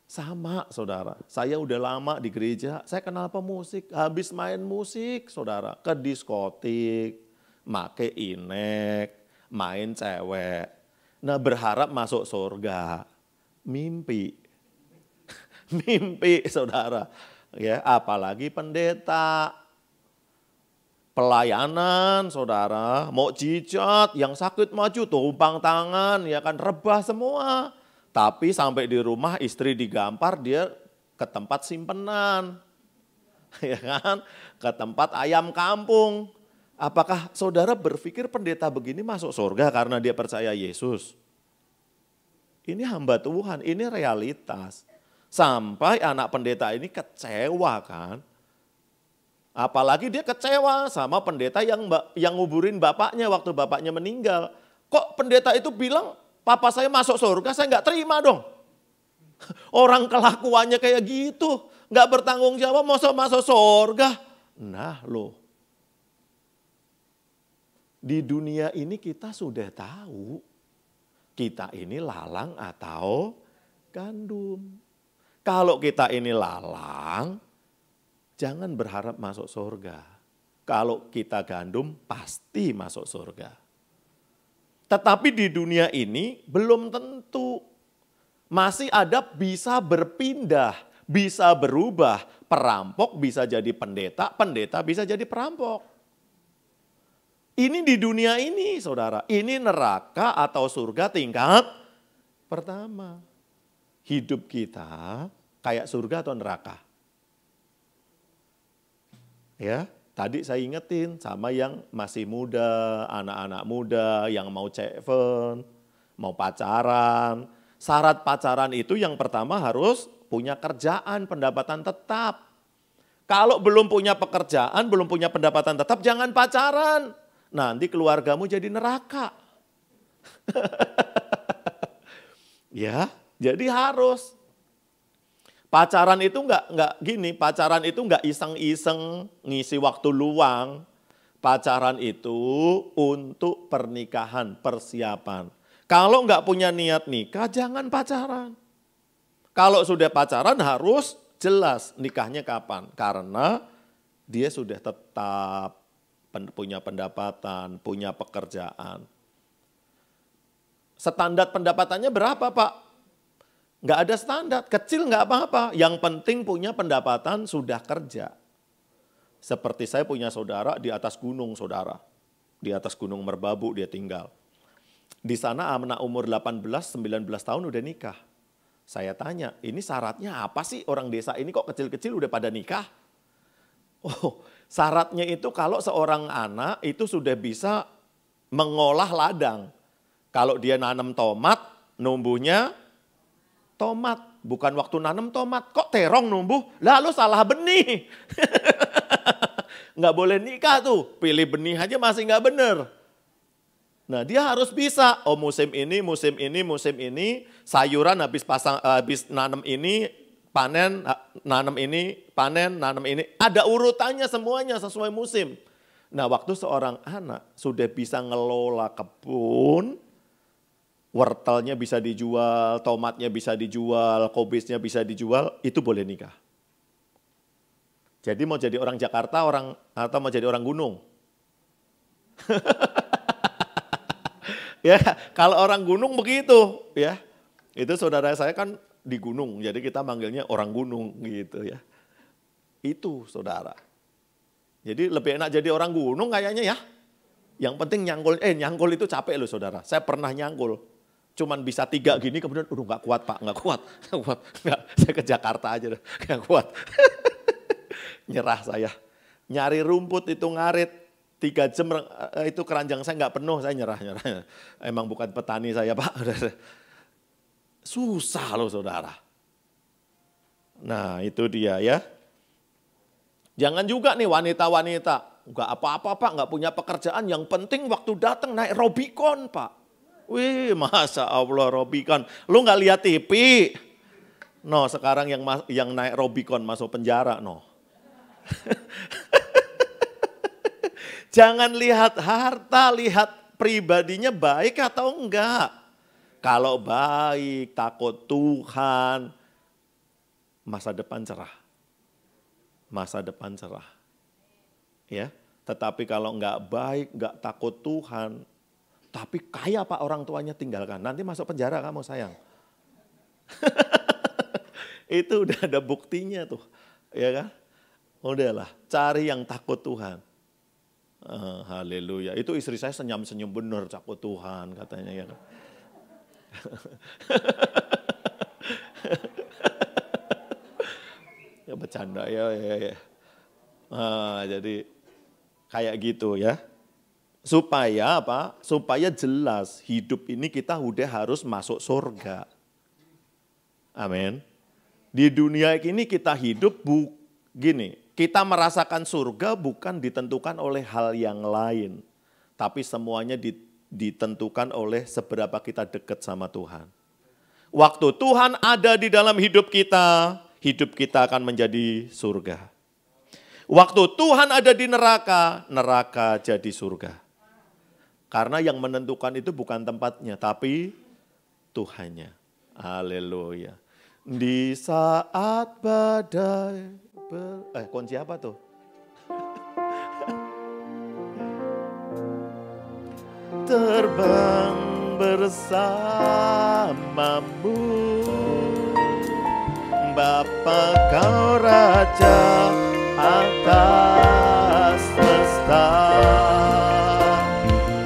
Sama saudara, saya udah lama di gereja, saya kenal pemusik, habis main musik saudara, ke diskotik, make inek, main cewek. Nah berharap masuk surga, mimpi. Mimpi saudara, ya apalagi pendeta. Pelayanan saudara, mau jicat, yang sakit maju tumpang tangan, ya kan rebah semua. Tapi sampai di rumah istri digampar, dia ke tempat simpenan. Ya kan, ke tempat ayam kampung. Apakah saudara berpikir pendeta begini masuk surga karena dia percaya Yesus? Ini hamba Tuhan, ini realitas. Sampai anak pendeta ini kecewa kan. Apalagi dia kecewa sama pendeta yang nguburin bapaknya waktu bapaknya meninggal. Kok pendeta itu bilang, papa saya masuk surga, saya nggak terima dong. Orang kelakuannya kayak gitu, nggak bertanggung jawab, masuk surga. Nah loh, di dunia ini kita sudah tahu, kita ini lalang atau gandum. Kalau kita ini lalang, jangan berharap masuk surga. Kalau kita gandum, pasti masuk surga. Tetapi di dunia ini belum tentu. Masih ada bisa berpindah, bisa berubah. Perampok bisa jadi pendeta, pendeta bisa jadi perampok. Ini di dunia ini, saudara. Ini neraka atau surga tingkat pertama. Hidup kita kayak surga atau neraka? Ya, tadi saya ingetin sama yang masih muda, anak-anak muda yang mau ceven, mau pacaran. Syarat pacaran itu yang pertama harus punya kerjaan, pendapatan tetap. Kalau belum punya pekerjaan, belum punya pendapatan tetap, jangan pacaran. Nanti keluargamu jadi neraka. Ya, jadi harus. Pacaran itu enggak gini, pacaran itu enggak iseng-iseng ngisi waktu luang. Pacaran itu untuk pernikahan, persiapan. Kalau enggak punya niat nikah, jangan pacaran. Kalau sudah pacaran harus jelas nikahnya kapan. Karena dia sudah tetap punya pendapatan, punya pekerjaan. Standar pendapatannya berapa, Pak? Enggak ada standar, kecil enggak apa-apa. Yang penting punya pendapatan sudah kerja. Seperti saya punya saudara di atas gunung, saudara. Di atas gunung Merbabu dia tinggal. Di sana anak umur 18-19 tahun udah nikah. Saya tanya, ini syaratnya apa sih orang desa ini kok kecil-kecil udah pada nikah? Oh, syaratnya itu kalau seorang anak itu sudah bisa mengolah ladang. Kalau dia nanam tomat, numbuhnya tomat. Bukan waktu nanam tomat, kok terong numbuh? Lalu salah benih. Nggak boleh nikah tuh, pilih benih aja masih nggak bener. Nah dia harus bisa, oh musim ini, sayuran habis nanam ini, panen, nanam ini, panen, nanam ini. Ada urutannya semuanya sesuai musim. Nah waktu seorang anak sudah bisa ngelola kebun, wortelnya bisa dijual, tomatnya bisa dijual, kobisnya bisa dijual, itu boleh nikah. Jadi mau jadi orang Jakarta atau mau jadi orang gunung? Ya, kalau orang gunung begitu, ya. Itu saudara saya kan di gunung, jadi kita manggilnya orang gunung gitu ya. Itu saudara. Jadi lebih enak jadi orang gunung kayaknya ya. Yang penting nyangkul itu capek loh saudara. Saya pernah nyangkul. Cuman bisa 3 gini kemudian nggak kuat Pak, nggak kuat. Nggak, saya ke Jakarta aja nggak kuat. Nyerah saya. Nyari rumput itu ngarit. 3 jam itu keranjang saya nggak penuh, saya nyerah. Emang bukan petani saya Pak. Susah loh saudara. Nah itu dia ya. Jangan juga nih wanita-wanita. Nggak apa-apa Pak, nggak punya pekerjaan. Yang penting waktu datang naik Robicon Pak. Wih masa Allah Robicon. Lu nggak lihat TV? No sekarang yang naik Robicon masuk penjara no. Jangan lihat harta, lihat pribadinya baik atau enggak. Kalau baik, takut Tuhan, masa depan cerah. Masa depan cerah. Ya, tetapi kalau enggak baik, enggak takut Tuhan, tapi kaya Pak orang tuanya tinggalkan, nanti masuk penjara kamu sayang. Itu udah ada buktinya tuh, ya kan? Udahlah, cari yang takut Tuhan. Haleluya. Itu istri saya senyum-senyum bener takut Tuhan katanya ya. Ya bercanda ya. Jadi kayak gitu ya. Supaya apa? Supaya jelas hidup ini kita udah harus masuk surga. Amin. Di dunia ini kita hidup gini, kita merasakan surga bukan ditentukan oleh hal yang lain. Tapi semuanya ditentukan oleh seberapa kita dekat sama Tuhan. Waktu Tuhan ada di dalam hidup kita akan menjadi surga. Waktu Tuhan ada di neraka, neraka jadi surga. Karena yang menentukan itu bukan tempatnya, tapi Tuhannya. Haleluya. Di saat badai kunci apa tuh? Terbang bersamamu, Bapa Kau Raja atas semesta.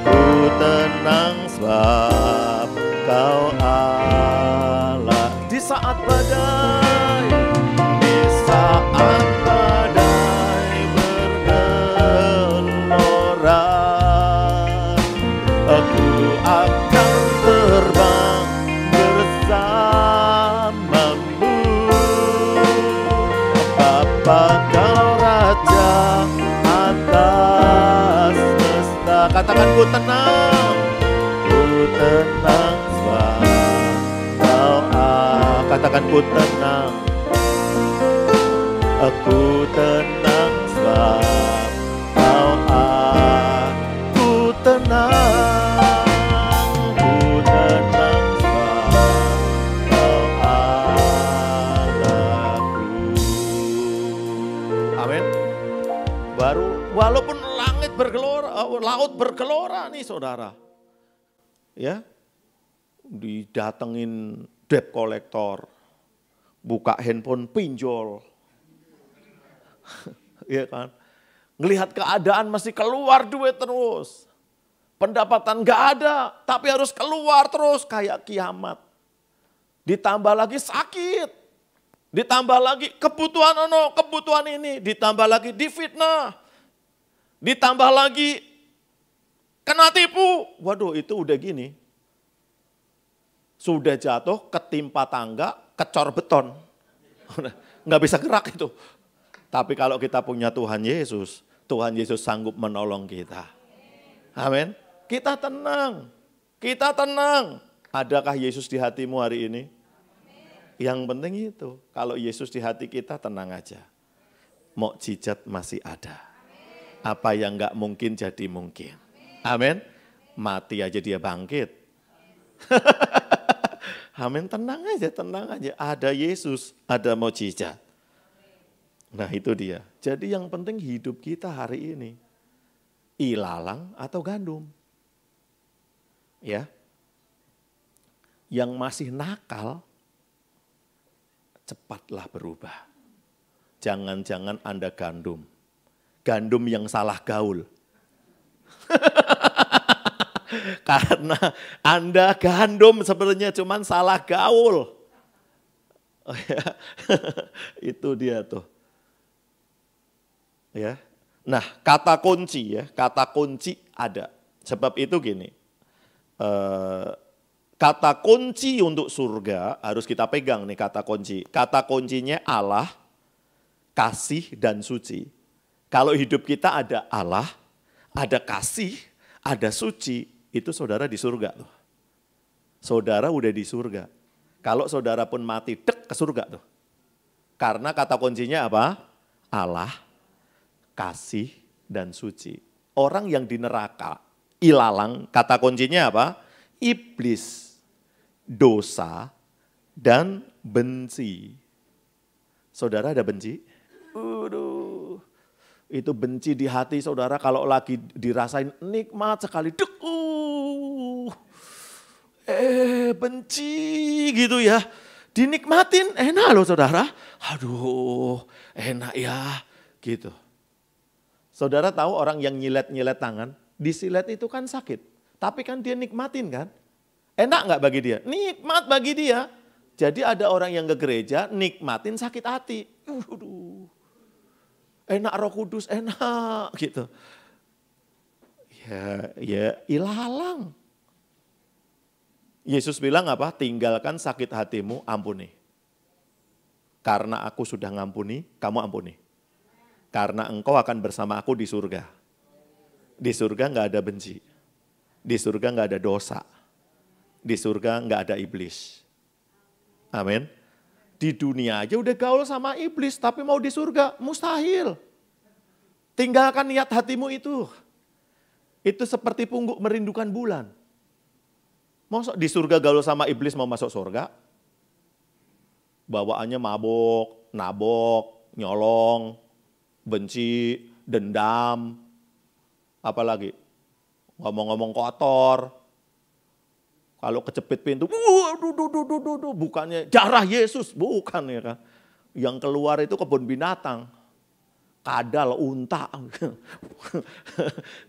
Ku tenang sebab Kau Allah. Di saat badai, di saat badai bergelora, aku akan terbang bersamamu. Bapa Kau Raja atas semesta. Katakan ku tenang sebab Kau katakan ku tenang. Aku tenang sebab Kau aku tenang. Ku tenang sebab Kau Allahku. Amin. Walaupun langit bergelora, laut bergelora nih saudara. Ya, didatengin debt collector, buka handphone pinjol. Iya kan? Ngelihat keadaan masih keluar duit terus. Pendapatan gak ada, tapi harus keluar terus kayak kiamat. Ditambah lagi sakit. Ditambah lagi kebutuhan ini. Ditambah lagi difitnah. Ditambah lagi kena tipu. Waduh, itu udah gini. Sudah jatuh, ketimpa tangga, kecor beton. Nggak bisa gerak itu. Tapi kalau kita punya Tuhan Yesus sanggup menolong kita. Amin. Kita tenang. Adakah Yesus di hatimu hari ini? Yang penting itu, kalau Yesus di hati kita tenang aja. Mukjizat masih ada. Apa yang nggak mungkin jadi mungkin. Amin. Mati aja dia bangkit. Amin, tenang aja. Ada Yesus, ada mukjizat. Nah itu dia. Jadi yang penting hidup kita hari ini. Ilalang atau gandum. Ya. Yang masih nakal, cepatlah berubah. Jangan-jangan Anda gandum. Gandum yang salah gaul. Karena Anda gandum sebenarnya cuman salah gaul. Oh ya. Itu dia tuh. Ya. Nah, kata kunci ada. Sebab itu gini. Kata kunci untuk surga harus kita pegang nih kata kunci. Kata kuncinya Allah, kasih dan suci. Kalau hidup kita ada Allah, ada kasih, ada suci, itu saudara di surga tuh. Saudara udah di surga. Kalau saudara pun mati, dek ke surga tuh. Karena kata kuncinya apa? Allah, kasih, dan suci. Orang yang di neraka, ilalang, kata kuncinya apa? Iblis, dosa, dan benci. Saudara ada benci? Itu benci di hati saudara kalau lagi dirasain nikmat sekali. Benci gitu ya. Dinikmatin, enak loh saudara. Aduh, enak ya gitu. Saudara tahu orang yang nyilet-nyilet tangan, disilet itu kan sakit. Tapi kan dia nikmatin kan. Enak nggak bagi dia? Nikmat bagi dia. Jadi ada orang yang ke gereja nikmatin sakit hati. Enak Roh Kudus, enak gitu. Ya ilalang. Yesus bilang apa? Tinggalkan sakit hatimu, ampuni. Karena aku sudah ngampuni, kamu ampuni. Karena engkau akan bersama aku di surga. Di surga nggak ada benci. Di surga nggak ada dosa. Di surga nggak ada iblis. Amin. Di dunia aja udah gaul sama iblis, tapi mau di surga mustahil. Tinggalkan niat hatimu itu. Itu seperti pungguk merindukan bulan. Masa di surga gaul sama iblis mau masuk surga? Bawaannya mabok, nabok, nyolong, benci, dendam, apalagi ngomong-ngomong kotor. Kalau kecepit pintu, bukannya darah Yesus, bukan ya kan. Yang keluar itu kebun binatang, kadal, unta.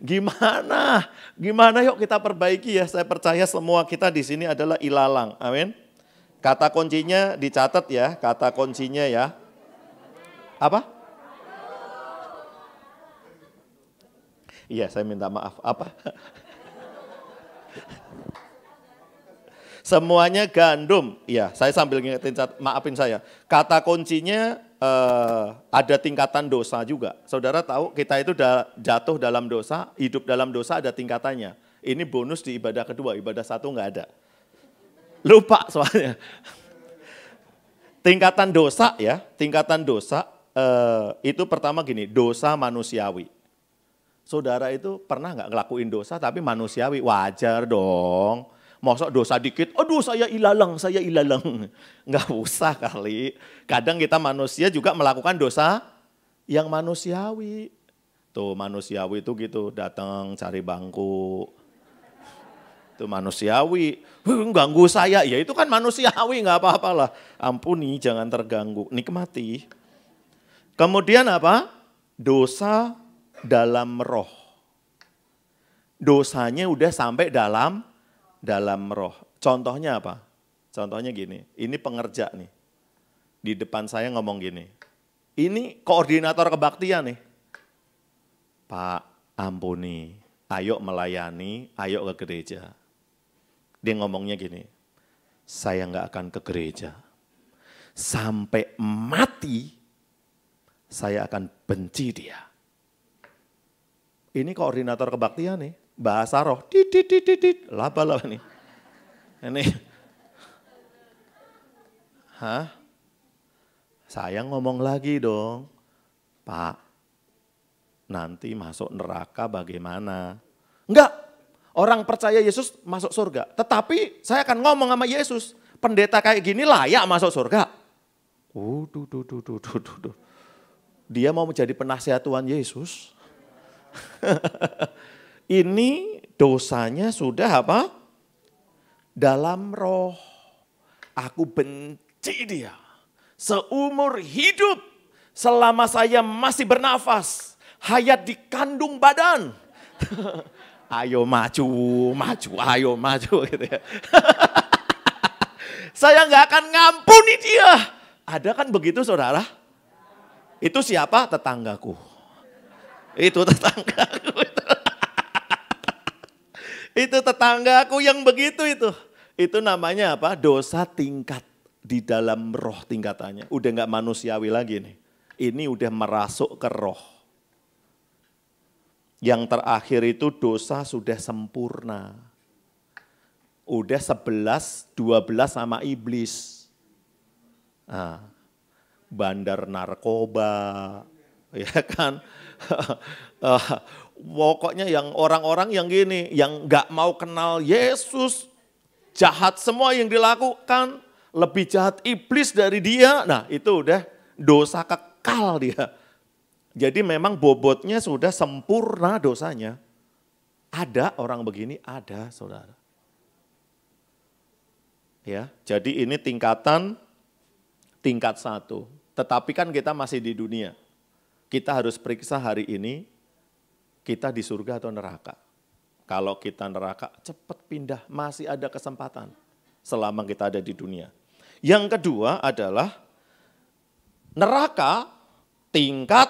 Gimana yuk kita perbaiki ya. Saya percaya semua kita di sini adalah ilalang. Amin. Kata kuncinya dicatat ya, kata kuncinya ya. Apa? Iya, saya minta maaf. Apa? Semuanya gandum. Iya, saya sambil ngingetin, maafin saya. Kata kuncinya ada tingkatan dosa juga. Saudara tahu kita itu jatuh dalam dosa, hidup dalam dosa ada tingkatannya. Ini bonus di ibadah kedua, ibadah satu nggak ada. Lupa soalnya. Tingkatan dosa ya, tingkatan dosa itu pertama gini, dosa manusiawi. Saudara itu pernah nggak ngelakuin dosa tapi manusiawi? Wajar dong. Masa dosa dikit, aduh saya ilalang. Nggak usah kali. Kadang kita manusia juga melakukan dosa yang manusiawi. Tuh manusiawi itu gitu, datang cari bangku. Itu manusiawi, ganggu saya, ya itu kan manusiawi, nggak apa-apalah. Ampuni, jangan terganggu, nikmati. Kemudian apa? Dosa dalam roh. Dosanya udah sampai dalam roh. Contohnya apa? Contohnya gini, ini pengerja nih. Di depan saya ngomong gini, ini koordinator kebaktian nih. Pak, ampuni, ayo melayani, ayo ke gereja. Dia ngomongnya gini, saya nggak akan ke gereja. Sampai mati, saya akan benci dia. Ini koordinator kebaktian nih, bahasa roh, laba nih. Ini, saya ngomong lagi dong, Pak, nanti masuk neraka bagaimana? Enggak, orang percaya Yesus masuk surga. Tetapi saya akan ngomong sama Yesus, pendeta kayak gini layak masuk surga. Dia mau menjadi penasihat Tuhan Yesus. Ini dosanya sudah apa? Dalam roh. Aku benci dia. Seumur hidup, selama saya masih bernafas, hayat di kandung badan. Ayo maju, ayo maju gitu ya. Saya nggak akan ngampuni dia. Ada kan begitu saudara? Itu siapa? Tetanggaku. Itu tetanggaku. Itu tetanggaku yang begitu itu. Itu namanya apa? Dosa tingkat di dalam roh tingkatannya. Udah nggak manusiawi lagi nih. Ini udah merasuk ke roh. Yang terakhir itu dosa sudah sempurna. Udah 11, 12 sama iblis. Nah, bandar narkoba, ya kan. Pokoknya yang orang-orang yang gini, yang gak mau kenal Yesus, jahat semua yang dilakukan, lebih jahat iblis dari dia. Nah itu udah dosa kekal dia. Jadi memang bobotnya sudah sempurna dosanya. Ada orang begini, ada saudara. Ya, jadi ini tingkat 1. Tetapi kan kita masih di dunia. Kita harus periksa hari ini, kita di surga atau neraka. Kalau kita neraka, cepat pindah, masih ada kesempatan selama kita ada di dunia. Yang kedua adalah neraka tingkat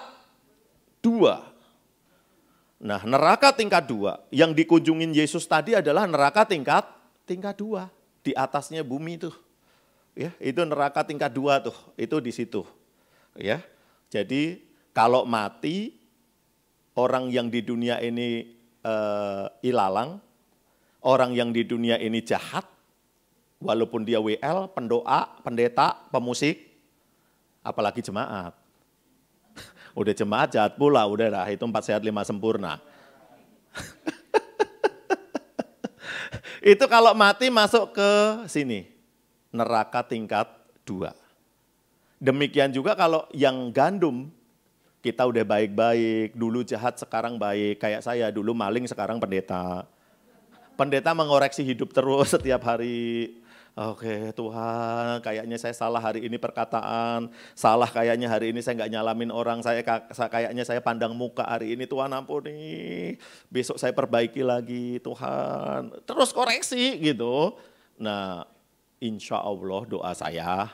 2. Nah, neraka tingkat 2 yang dikunjungin Yesus tadi adalah neraka tingkat 2 di atasnya bumi itu. Ya, itu neraka tingkat 2 tuh, itu di situ. Ya. Jadi kalau mati orang yang di dunia ini ilalang, orang yang di dunia ini jahat, walaupun dia WL, pendoa, pendeta, pemusik, apalagi jemaat. Udah jemaat jahat pula, udah lah, itu 4 sehat 5 sempurna. Itu kalau mati masuk ke sini, neraka tingkat 2. Demikian juga kalau yang gandum, kita udah baik-baik, dulu jahat sekarang baik, kayak saya dulu maling sekarang pendeta. Pendeta mengoreksi hidup terus setiap hari. Oke Tuhan, kayaknya saya salah hari ini perkataan, salah kayaknya hari ini saya nggak nyalamin orang, kayaknya saya pandang muka hari ini, Tuhan ampuni, besok saya perbaiki lagi Tuhan, terus koreksi gitu. Nah insya Allah doa saya,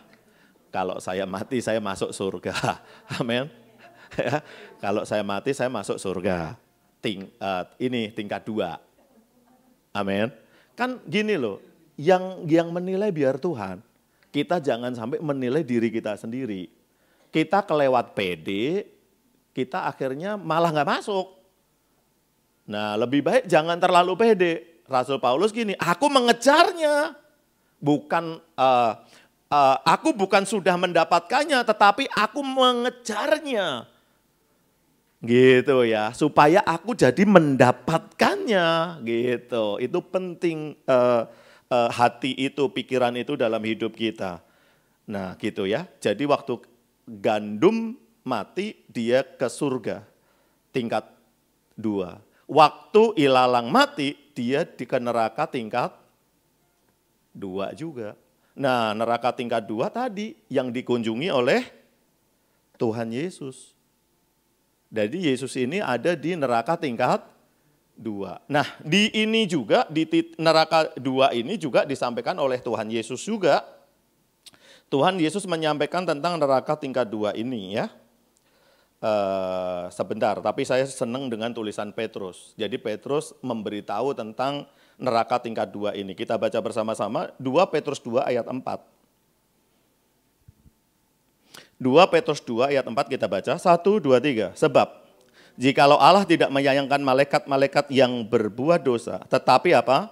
kalau saya mati saya masuk surga, amin. Ya, kalau saya mati saya masuk surga, ini tingkat 2, amin. Kan gini loh. Yang menilai biar Tuhan, kita jangan sampai menilai diri kita sendiri. Kita kelewat pede, kita akhirnya malah nggak masuk. Nah lebih baik jangan terlalu pede. Rasul Paulus gini, aku mengejarnya, aku bukan sudah mendapatkannya, tetapi aku mengejarnya. Gitu ya, supaya aku jadi mendapatkannya, gitu. Itu penting. Hati itu, pikiran itu dalam hidup kita. Nah gitu ya, jadi waktu gandum mati dia ke surga, tingkat 2. Waktu ilalang mati dia di ke neraka tingkat 2 juga. Nah neraka tingkat 2 tadi yang dikunjungi oleh Tuhan Yesus. Jadi Yesus ini ada di neraka tingkat 2. Nah, di ini juga, di neraka 2 ini juga disampaikan oleh Tuhan Yesus juga. Tuhan Yesus menyampaikan tentang neraka tingkat 2 ini ya. Sebentar, tapi saya senang dengan tulisan Petrus. Jadi Petrus memberitahu tentang neraka tingkat 2 ini. Kita baca bersama-sama 2 Petrus 2 ayat 4. 2 Petrus 2 ayat 4 kita baca, 1, 2, 3. Sebab jikalau Allah tidak menyayangkan malaikat-malaikat yang berbuat dosa, tetapi apa?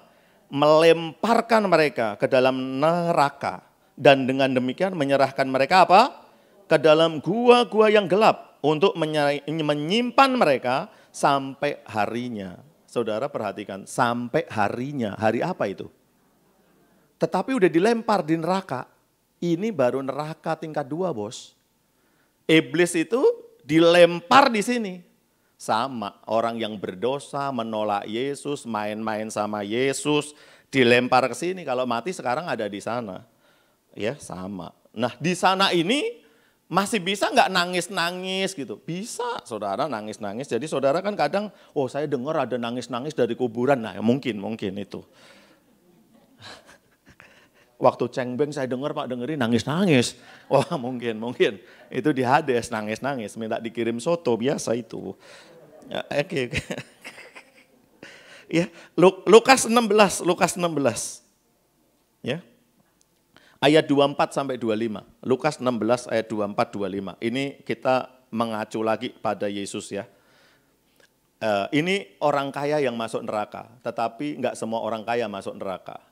Melemparkan mereka ke dalam neraka. Dan dengan demikian menyerahkan mereka apa? Ke dalam gua-gua yang gelap untuk menyimpan mereka sampai harinya. Saudara perhatikan, sampai harinya. Hari apa itu? Tetapi udah dilempar di neraka. Ini baru neraka tingkat 2, bos. Iblis itu dilempar di sini. Sama, orang yang berdosa, menolak Yesus, main-main sama Yesus, dilempar ke sini. Kalau mati sekarang ada di sana. Ya, sama. Nah, di sana ini masih bisa nggak nangis-nangis gitu? Bisa, saudara nangis-nangis. Jadi saudara kan kadang, oh saya dengar ada nangis-nangis dari kuburan. Nah, mungkin itu. Waktu cengbeng saya dengar Pak dengerin nangis-nangis. Wah mungkin. Itu di Hades nangis-nangis, minta dikirim soto biasa itu. Ya, oke. Ya, Lukas 16. Ya. Ayat 24 sampai 25. Lukas 16 ayat 24 25. Ini kita mengacu lagi pada Yesus ya. Ini orang kaya yang masuk neraka, tetapi enggak semua orang kaya masuk neraka.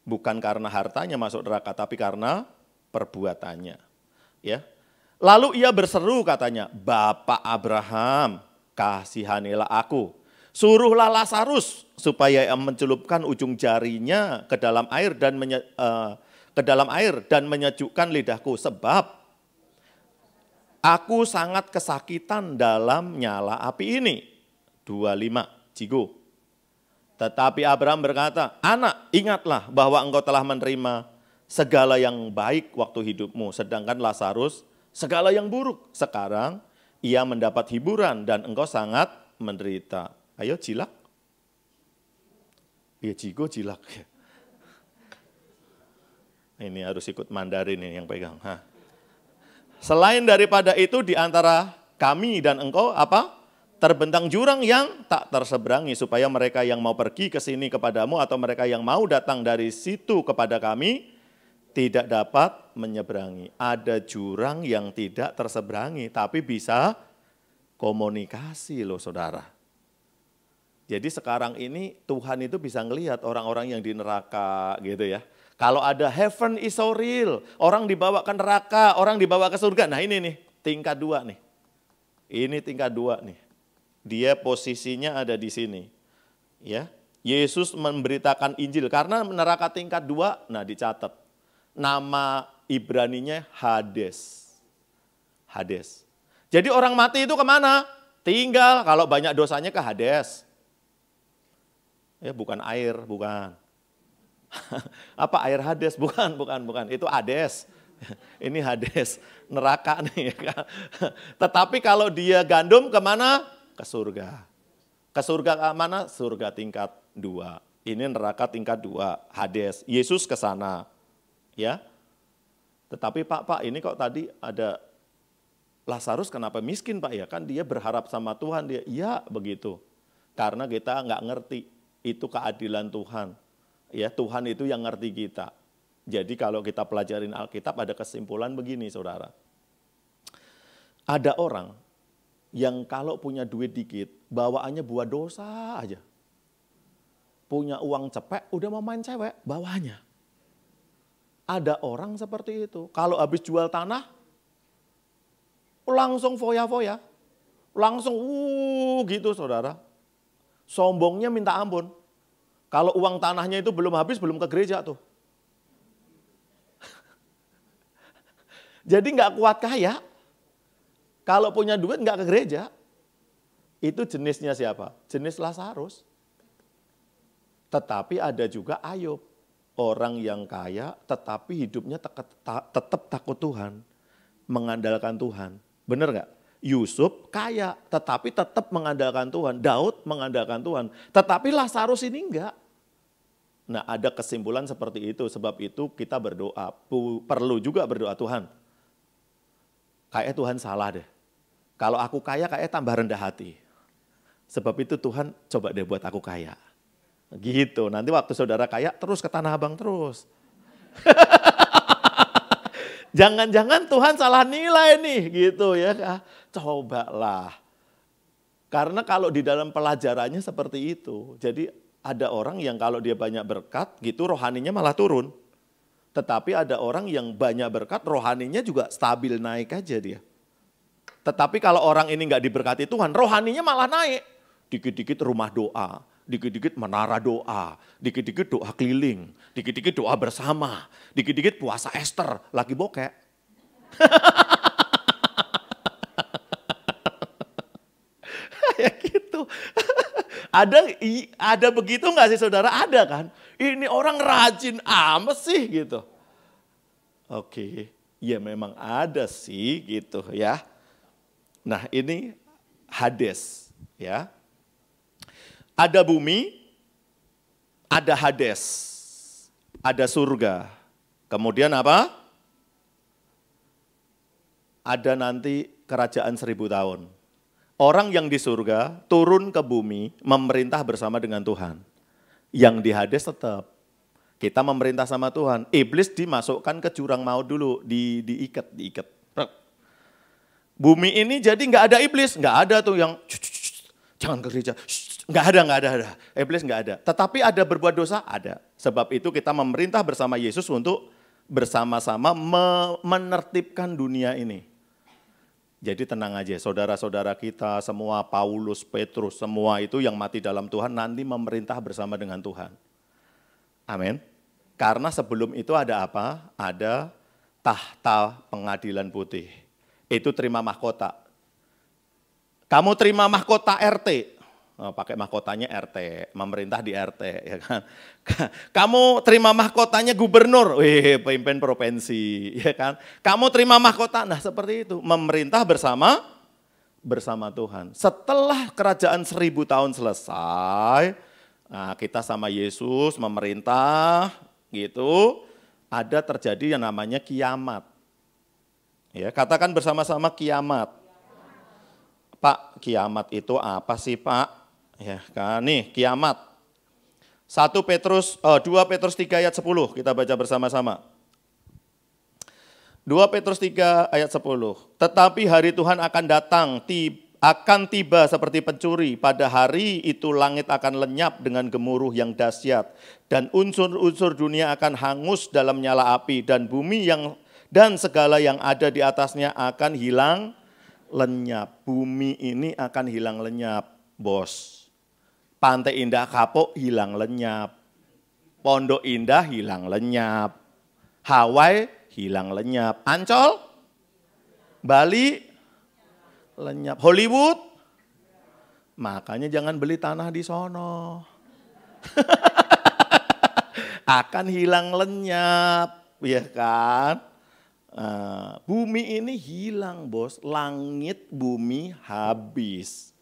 Bukan karena hartanya masuk neraka, tapi karena perbuatannya. Ya. Lalu ia berseru katanya, Bapak Abraham, kasihanilah aku. Suruhlah Lazarus supaya ia mencelupkan ujung jarinya ke dalam air dan menyejukkan lidahku, sebab aku sangat kesakitan dalam nyala api ini. 25, Jigo. Tetapi Abraham berkata, anak, ingatlah bahwa engkau telah menerima segala yang baik waktu hidupmu, sedangkan Lazarus segala yang buruk. Sekarang ia mendapat hiburan dan engkau sangat menderita. Ayo jilak. Ya Jigo jilak. Ini harus ikut Mandarin ini yang pegang. Selain daripada itu di antara kami dan engkau apa? Terbentang jurang yang tak terseberangi, supaya mereka yang mau pergi ke sini kepadamu atau mereka yang mau datang dari situ kepada kami tidak dapat menyeberangi. Ada jurang yang tidak terseberangi, tapi bisa komunikasi loh saudara. Jadi sekarang ini Tuhan itu bisa ngelihat orang-orang yang di neraka gitu ya. Kalau ada heaven is so real, orang dibawa ke neraka, orang dibawa ke surga. Nah ini nih, tingkat 2 nih. Ini tingkat 2 nih. Dia posisinya ada di sini. Ya, Yesus memberitakan Injil karena neraka tingkat 2, nah dicatat. Nama Ibraninya Hades. Hades. Jadi orang mati itu kemana? Tinggal, kalau banyak dosanya ke Hades. Ya bukan air, bukan. Apa air Hades? Bukan. Itu Hades. Ini Hades, neraka nih. Tetapi kalau dia gandum kemana? Ke surga. Ke surga ke mana? Surga tingkat 2. Ini neraka tingkat 2, Hades. Yesus ke sana. Ya. Tetapi Pak, ini kok tadi ada Lazarus kenapa miskin Pak ya? Kan dia berharap sama Tuhan, dia iya begitu. Karena kita nggak ngerti itu keadilan Tuhan. Ya, Tuhan itu yang ngerti kita. Jadi kalau kita pelajarin Alkitab ada kesimpulan begini saudara. Ada orang yang kalau punya duit dikit, bawaannya buat dosa aja. Punya uang cepek, udah mau main cewek, bawaannya. Ada orang seperti itu. Kalau habis jual tanah, langsung foya-foya. Langsung gitu saudara. Sombongnya minta ampun. Kalau uang tanahnya itu belum habis, belum ke gereja tuh. Jadi nggak kuat kaya. Kalau punya duit nggak ke gereja. Itu jenisnya siapa? Jenis Lazarus. Tetapi ada juga Ayub. Orang yang kaya tetapi hidupnya tetap takut Tuhan. Mengandalkan Tuhan. Benar nggak? Yusuf kaya tetapi tetap mengandalkan Tuhan. Daud mengandalkan Tuhan. Tetapi Lazarus ini enggak. Nah ada kesimpulan seperti itu. Sebab itu kita berdoa. Perlu juga berdoa Tuhan. Kayaknya Tuhan salah deh. Kalau aku kaya kayaknya tambah rendah hati. Sebab itu Tuhan coba deh buat aku kaya. Gitu, nanti waktu saudara kaya terus ke Tanah Abang terus. Jangan-jangan Tuhan salah nilai nih gitu ya. Cobalah. Karena kalau di dalam pelajarannya seperti itu. Jadi ada orang yang kalau dia banyak berkat gitu rohaninya malah turun. Tetapi ada orang yang banyak berkat rohaninya juga stabil naik aja dia. Tetapi kalau orang ini nggak diberkati Tuhan, rohaninya malah naik. Dikit-dikit rumah doa, dikit-dikit menara doa, dikit-dikit doa keliling, dikit-dikit doa bersama, dikit-dikit puasa Ester, lagi bokek. Ya gitu. Ada begitu nggak sih saudara? Ada kan? Ini orang rajin amat sih gitu. Oke, ya memang ada sih gitu ya. Nah ini Hades ya. Ada bumi, ada Hades, ada surga. Kemudian apa? Ada nanti kerajaan 1000 tahun. Orang yang di surga turun ke bumi memerintah bersama dengan Tuhan. Yang di Hades tetap. Kita memerintah sama Tuhan. Iblis dimasukkan ke jurang maut dulu, diikat. Bumi ini jadi nggak ada iblis, nggak ada tuh yang jangan ke gereja, nggak ada. Iblis nggak ada. Tetapi ada berbuat dosa, ada. Sebab itu kita memerintah bersama Yesus untuk bersama-sama menertibkan dunia ini. Jadi tenang aja, saudara-saudara kita semua, Paulus, Petrus, semua itu yang mati dalam Tuhan nanti memerintah bersama dengan Tuhan. Amin. Karena sebelum itu ada apa? Ada tahta pengadilan putih. Itu terima mahkota. Kamu terima mahkota RT. Oh, pakai mahkotanya RT, memerintah di RT. Ya kan? Kamu terima mahkotanya gubernur, pemimpin provinsi. Ya kan? Kamu terima mahkota, nah seperti itu. Memerintah bersama Tuhan. Setelah kerajaan 1000 tahun selesai, nah kita sama Yesus memerintah gitu, ada terjadi yang namanya kiamat. Ya, katakan bersama-sama kiamat. Pak, kiamat itu apa sih Pak? Ya kan, nih kiamat. 2 Petrus 3 ayat 10, kita baca bersama-sama. 2 Petrus 3 ayat 10. Tetapi hari Tuhan akan datang, akan tiba seperti pencuri. Pada hari itu langit akan lenyap dengan gemuruh yang dahsyat. Dan unsur-unsur dunia akan hangus dalam nyala api. Dan bumi dan segala yang ada di atasnya akan hilang lenyap. Bumi ini akan hilang lenyap, bos. Pantai Indah Kapuk hilang lenyap. Pondok Indah hilang lenyap. Hawaii hilang lenyap. Ancol, Bali lenyap. Hollywood, makanya jangan beli tanah di sono. Akan hilang lenyap, ya kan? Bumi ini hilang, bos. Langit bumi habis.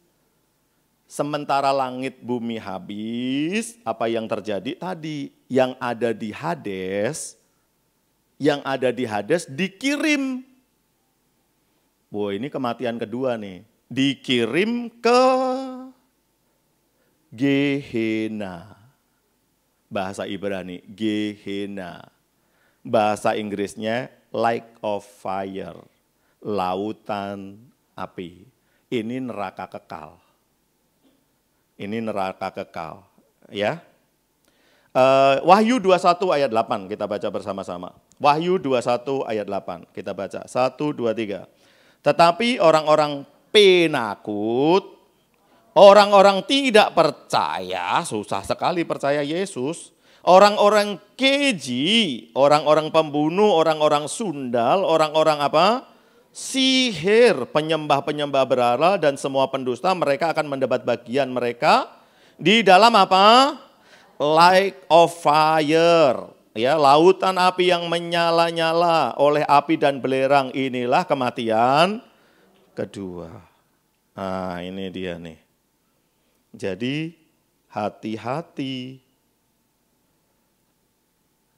Sementara langit bumi habis, apa yang terjadi tadi? Yang ada di Hades dikirim. Wah, ini kematian kedua nih. Dikirim ke Gehenna. Bahasa Ibrani, Gehenna. Bahasa Inggrisnya lake of fire. Lautan api. Ini neraka kekal. Ini neraka kekal, ya. Wahyu 21 ayat 8 kita baca bersama-sama. Wahyu 21 ayat 8 kita baca. 1, 2, 3. Tetapi orang-orang penakut, orang-orang tidak percaya, susah sekali percaya Yesus. Orang-orang keji, orang-orang pembunuh, orang-orang sundal, orang-orang apa? Sihir, penyembah-penyembah berhala dan semua pendusta, mereka akan mendapat bagian mereka di dalam apa? Lake of fire, ya, lautan api yang menyala-nyala oleh api dan belerang. Inilah kematian kedua. Nah, ini dia nih. Jadi hati-hati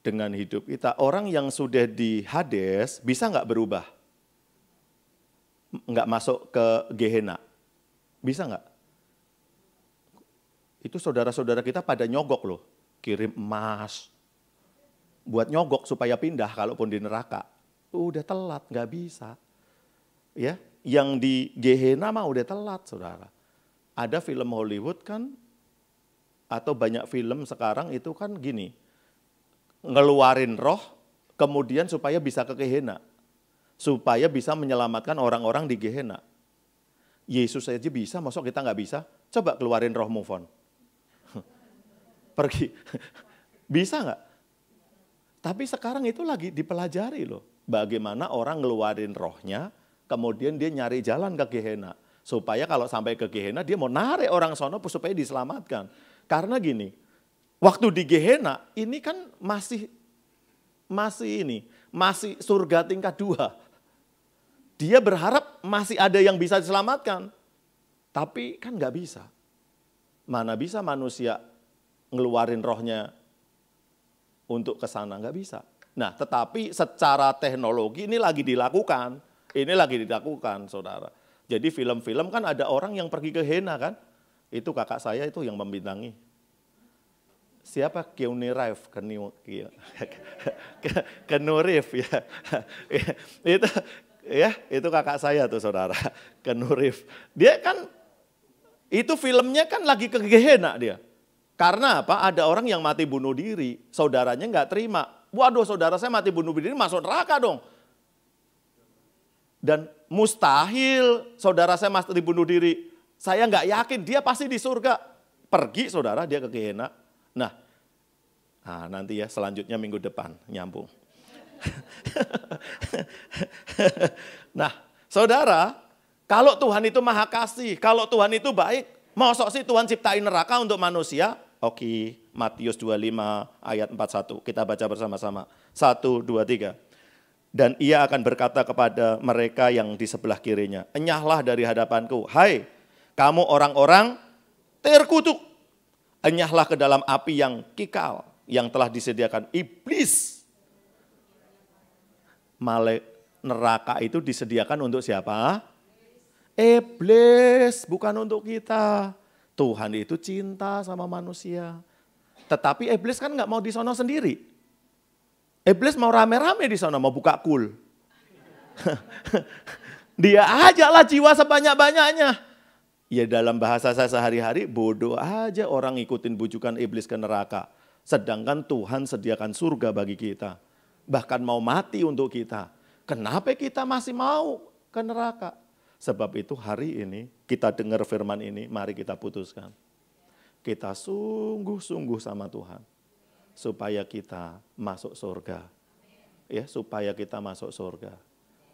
dengan hidup kita. Orang yang sudah di Hades bisa nggak berubah? Nggak masuk ke Gehenna. Bisa nggak? Itu saudara-saudara kita pada nyogok loh. Kirim emas. Buat nyogok supaya pindah kalaupun di neraka. Udah telat, nggak bisa. Ya, yang di Gehenna mah udah telat, saudara. Ada film Hollywood kan, atau banyak film sekarang itu kan gini. Ngeluarin roh, kemudian supaya bisa ke Gehenna. Supaya bisa menyelamatkan orang-orang di Gehenna. Yesus aja bisa, masuk kita nggak bisa? Coba keluarin roh, move on. Pergi. Bisa nggak? Tapi sekarang itu lagi dipelajari loh. Bagaimana orang ngeluarin rohnya, kemudian dia nyari jalan ke Gehenna. Supaya kalau sampai ke Gehenna, dia mau narik orang sono supaya diselamatkan. Karena gini, waktu di Gehenna, ini kan masih surga tingkat 2. Dia berharap masih ada yang bisa diselamatkan. Tapi kan nggak bisa. Mana bisa manusia ngeluarin rohnya untuk ke sana, nggak bisa. Nah, tetapi secara teknologi ini lagi dilakukan. Ini lagi dilakukan, saudara. Jadi film-film kan ada orang yang pergi ke Gehenna kan. Itu kakak saya itu yang membintangi. Siapa? Keanu Reeves, Keanu Reeves ya. Itu kakak saya tuh, saudara. Keanu Reeves. Dia kan itu filmnya kan lagi ke Gehenna dia. Karena apa? Ada orang yang mati bunuh diri, saudaranya nggak terima. Waduh, saudara saya mati bunuh diri, masuk neraka dong. Dan mustahil saudara saya mati bunuh diri. Saya nggak yakin, dia pasti di surga. Pergi saudara, dia ke Gehenna. Nah, nanti ya selanjutnya minggu depan nyambung. Nah, saudara, kalau Tuhan itu maha kasih, kalau Tuhan itu baik, mosok sih Tuhan ciptain neraka untuk manusia? Oke, Matius 25 ayat 41, kita baca bersama-sama. 1, 2, 3. Dan ia akan berkata kepada mereka yang di sebelah kirinya, enyahlah dari hadapanku, hai kamu orang-orang terkutuk, enyahlah ke dalam api yang kekal, yang telah disediakan iblis. Neraka itu disediakan untuk siapa? Iblis bukan untuk kita. Tuhan itu cinta sama manusia. Tetapi iblis kan nggak mau di sono sendiri. Iblis mau rame-rame di sono, mau buka kul. Dia ajaklah jiwa sebanyak-banyaknya. Ya dalam bahasa saya sehari-hari, bodoh aja orang ngikutin bujukan iblis ke neraka. Sedangkan Tuhan sediakan surga bagi kita. Bahkan mau mati untuk kita. Kenapa kita masih mau ke neraka? Sebab itu hari ini kita dengar firman ini, mari kita putuskan. Kita sungguh-sungguh sama Tuhan. Supaya kita masuk surga. Ya, supaya kita masuk surga.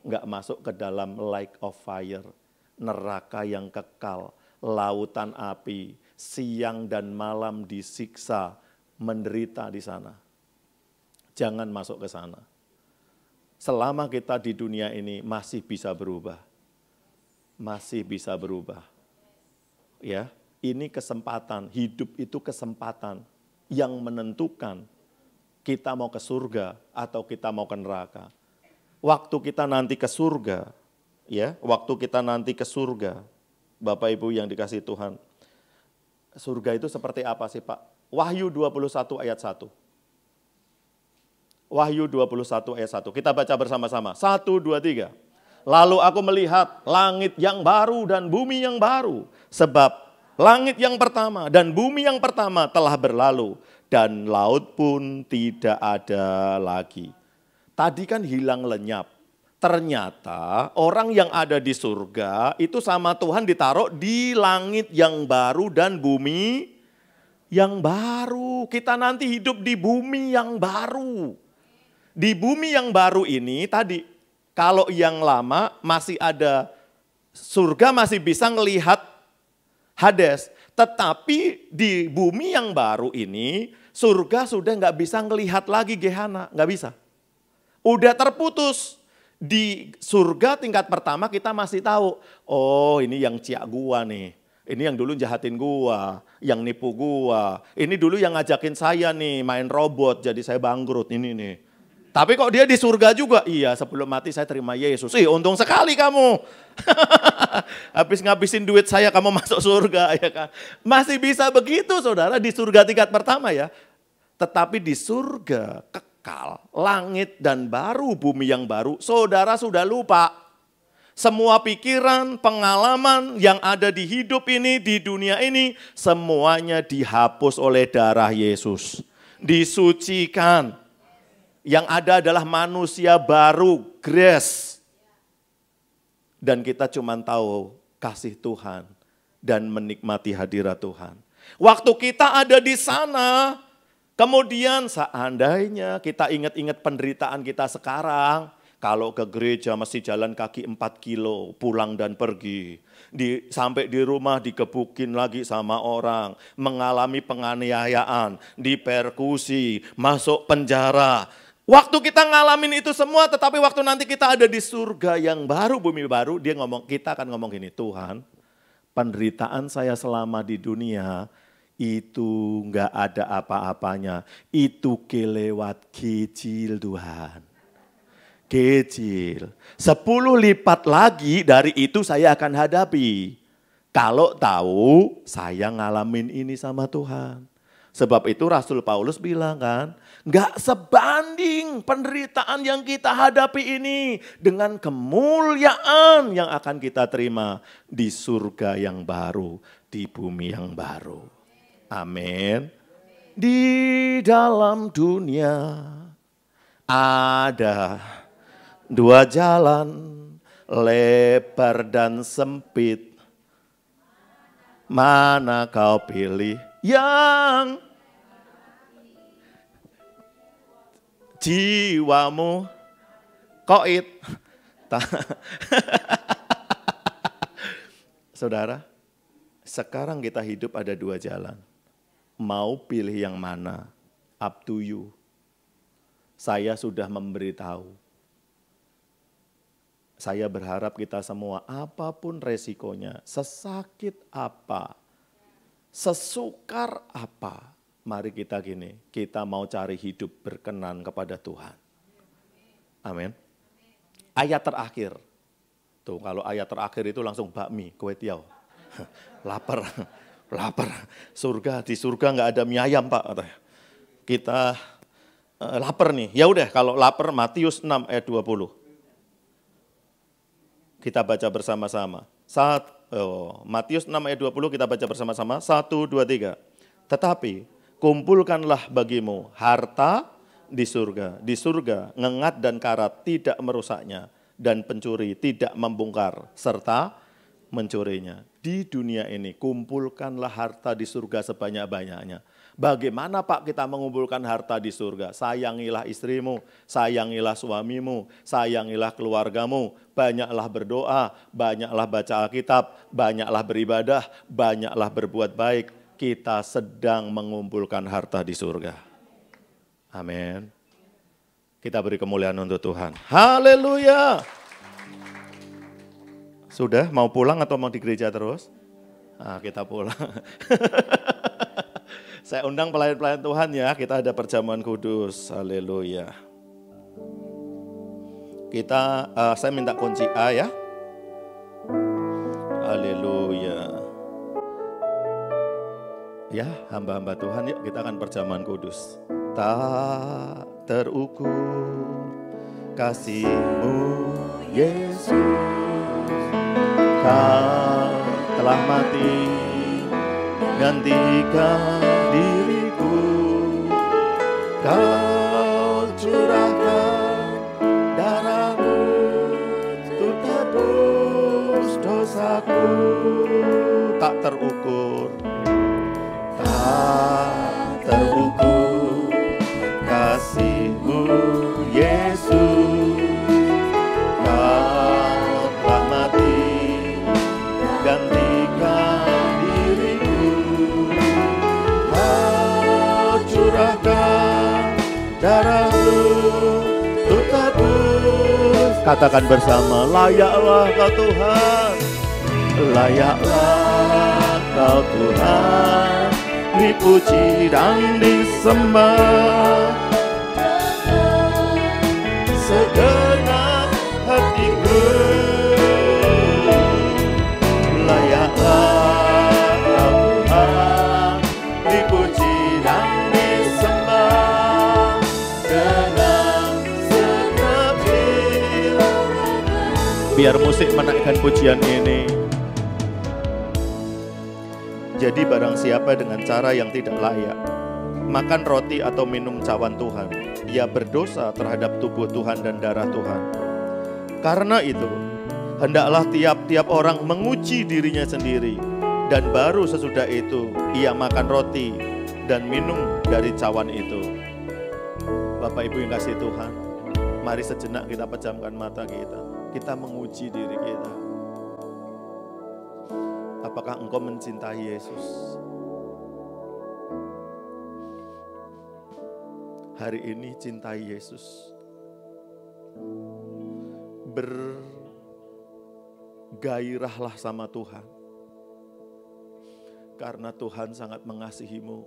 Enggak masuk ke dalam lake of fire. Neraka yang kekal. Lautan api. Siang dan malam disiksa. Menderita di sana. Jangan masuk ke sana. Selama kita di dunia ini masih bisa berubah. Masih bisa berubah. Ya, ini kesempatan, hidup itu kesempatan yang menentukan kita mau ke surga atau kita mau ke neraka. Waktu kita nanti ke surga, ya, waktu kita nanti ke surga, Bapak Ibu yang dikasihi Tuhan. Surga itu seperti apa sih, Pak? Wahyu 21 ayat 1. Wahyu 21 ayat 1. Kita baca bersama-sama. 1, 2, 3. Lalu aku melihat langit yang baru dan bumi yang baru. Sebab langit yang pertama dan bumi yang pertama telah berlalu. Dan laut pun tidak ada lagi. Tadi kan hilang lenyap. Ternyata orang yang ada di surga itu sama Tuhan ditaruh di langit yang baru dan bumi yang baru. Kita nanti hidup di bumi yang baru. Di bumi yang baru ini tadi, kalau yang lama masih ada surga masih bisa ngelihat Hades. Tetapi di bumi yang baru ini surga sudah nggak bisa ngelihat lagi Gehana. Nggak bisa. Udah terputus. Di surga tingkat pertama kita masih tahu. Oh ini yang ciak gua nih. Ini yang dulu jahatin gua. Yang nipu gua. Ini dulu yang ngajakin saya nih main robot jadi saya bangkrut ini nih. Tapi kok dia di surga juga? Iya, sebelum mati saya terima Yesus. Untung sekali kamu. Habis ngabisin duit saya kamu masuk surga, ya kan? Masih bisa begitu, Saudara, di surga tingkat pertama ya. Tetapi di surga kekal, langit dan baru, bumi yang baru, Saudara sudah lupa. Semua pikiran, pengalaman yang ada di hidup ini, di dunia ini, semuanya dihapus oleh darah Yesus. Disucikan. Yang ada adalah manusia baru, grace. Dan kita cuma tahu kasih Tuhan dan menikmati hadirat Tuhan. Waktu kita ada di sana, kemudian seandainya kita ingat-ingat penderitaan kita sekarang, kalau ke gereja mesti jalan kaki 4 kilo, pulang dan pergi. Sampai di rumah dikebukin lagi sama orang, mengalami penganiayaan, dipersekusi, masuk penjara. Waktu kita ngalamin itu semua, tetapi waktu nanti kita ada di surga yang baru, bumi baru, kita akan ngomong gini, Tuhan, penderitaan saya selama di dunia itu enggak ada apa-apanya. Itu kelewat kecil Tuhan. Kecil. 10 lipat lagi dari itu saya akan hadapi. Kalau tahu saya ngalamin ini sama Tuhan. Sebab itu Rasul Paulus bilang kan, enggak sebanding penderitaan yang kita hadapi ini dengan kemuliaan yang akan kita terima di surga yang baru, di bumi yang baru. Amin. Di dalam dunia ada 2 jalan, lebar dan sempit. Mana kau pilih? Yang jiwamu koit. Saudara, sekarang kita hidup ada 2 jalan. Mau pilih yang mana? Up to you. Saya sudah memberitahu. Saya berharap kita semua, apapun resikonya, sesakit apa, sesukar apa, mari kita gini, kita mau cari hidup berkenan kepada Tuhan. Amin. Ayat terakhir, Tuh kalau ayat terakhir itu langsung bakmi, kue tiaw. Lapar, lapar. Di surga nggak ada mie ayam Pak. Kita lapar nih. Ya udah kalau lapar Matius 6 ayat 20. Kita baca bersama-sama. Matius 6 ayat 20 kita baca bersama-sama. 1, 2, 3. Tetapi kumpulkanlah bagimu harta di surga. Di surga ngengat dan karat tidak merusaknya. Dan pencuri tidak membongkar serta mencurinya. Di dunia ini kumpulkanlah harta di surga sebanyak-banyaknya. Bagaimana Pak kita mengumpulkan harta di surga? Sayangilah istrimu, sayangilah suamimu, sayangilah keluargamu, banyaklah berdoa, banyaklah baca Alkitab, banyaklah beribadah, banyaklah berbuat baik. Kita sedang mengumpulkan harta di surga. Amin. Kita beri kemuliaan untuk Tuhan. Haleluya. Sudah mau pulang atau mau di gereja terus? Nah, kita pulang. Saya undang pelayan-pelayan Tuhan ya, kita ada perjamuan kudus. Haleluya. Saya minta kunci A ya. Haleluya. Ya, hamba-hamba Tuhan, yuk kita akan perjamuan kudus. Tak terukur kasih-Mu Yesus, Kau telah mati gantikan diriku, Kau curahkan darah-Mu untuk tebus dosaku. Tak terukur, tak terukur kasih-Mu Yesus, Kau telah mati gantikan diriku, Kau curahkan darah-Mu untuk tebus. Katakan bersama, layaklah Kau Tuhan, layaklah Kau Tuhan, dipuji dan disembah segenap hatiku. Layaklah Kau Tuhan, dipuji dan disembah dengan segenap jiwa. Biar musik menaikkan pujian ini. Jadi barang siapa dengan cara yang tidak layak makan roti atau minum cawan Tuhan, ia berdosa terhadap tubuh Tuhan dan darah Tuhan. Karena itu, hendaklah tiap-tiap orang menguji dirinya sendiri, dan baru sesudah itu ia makan roti dan minum dari cawan itu. Bapak Ibu yang kasih Tuhan, mari sejenak kita pejamkan mata kita. Kita menguji diri kita. Apakah engkau mencintai Yesus? Hari ini cintai Yesus. Bergairahlah sama Tuhan. Karena Tuhan sangat mengasihimu.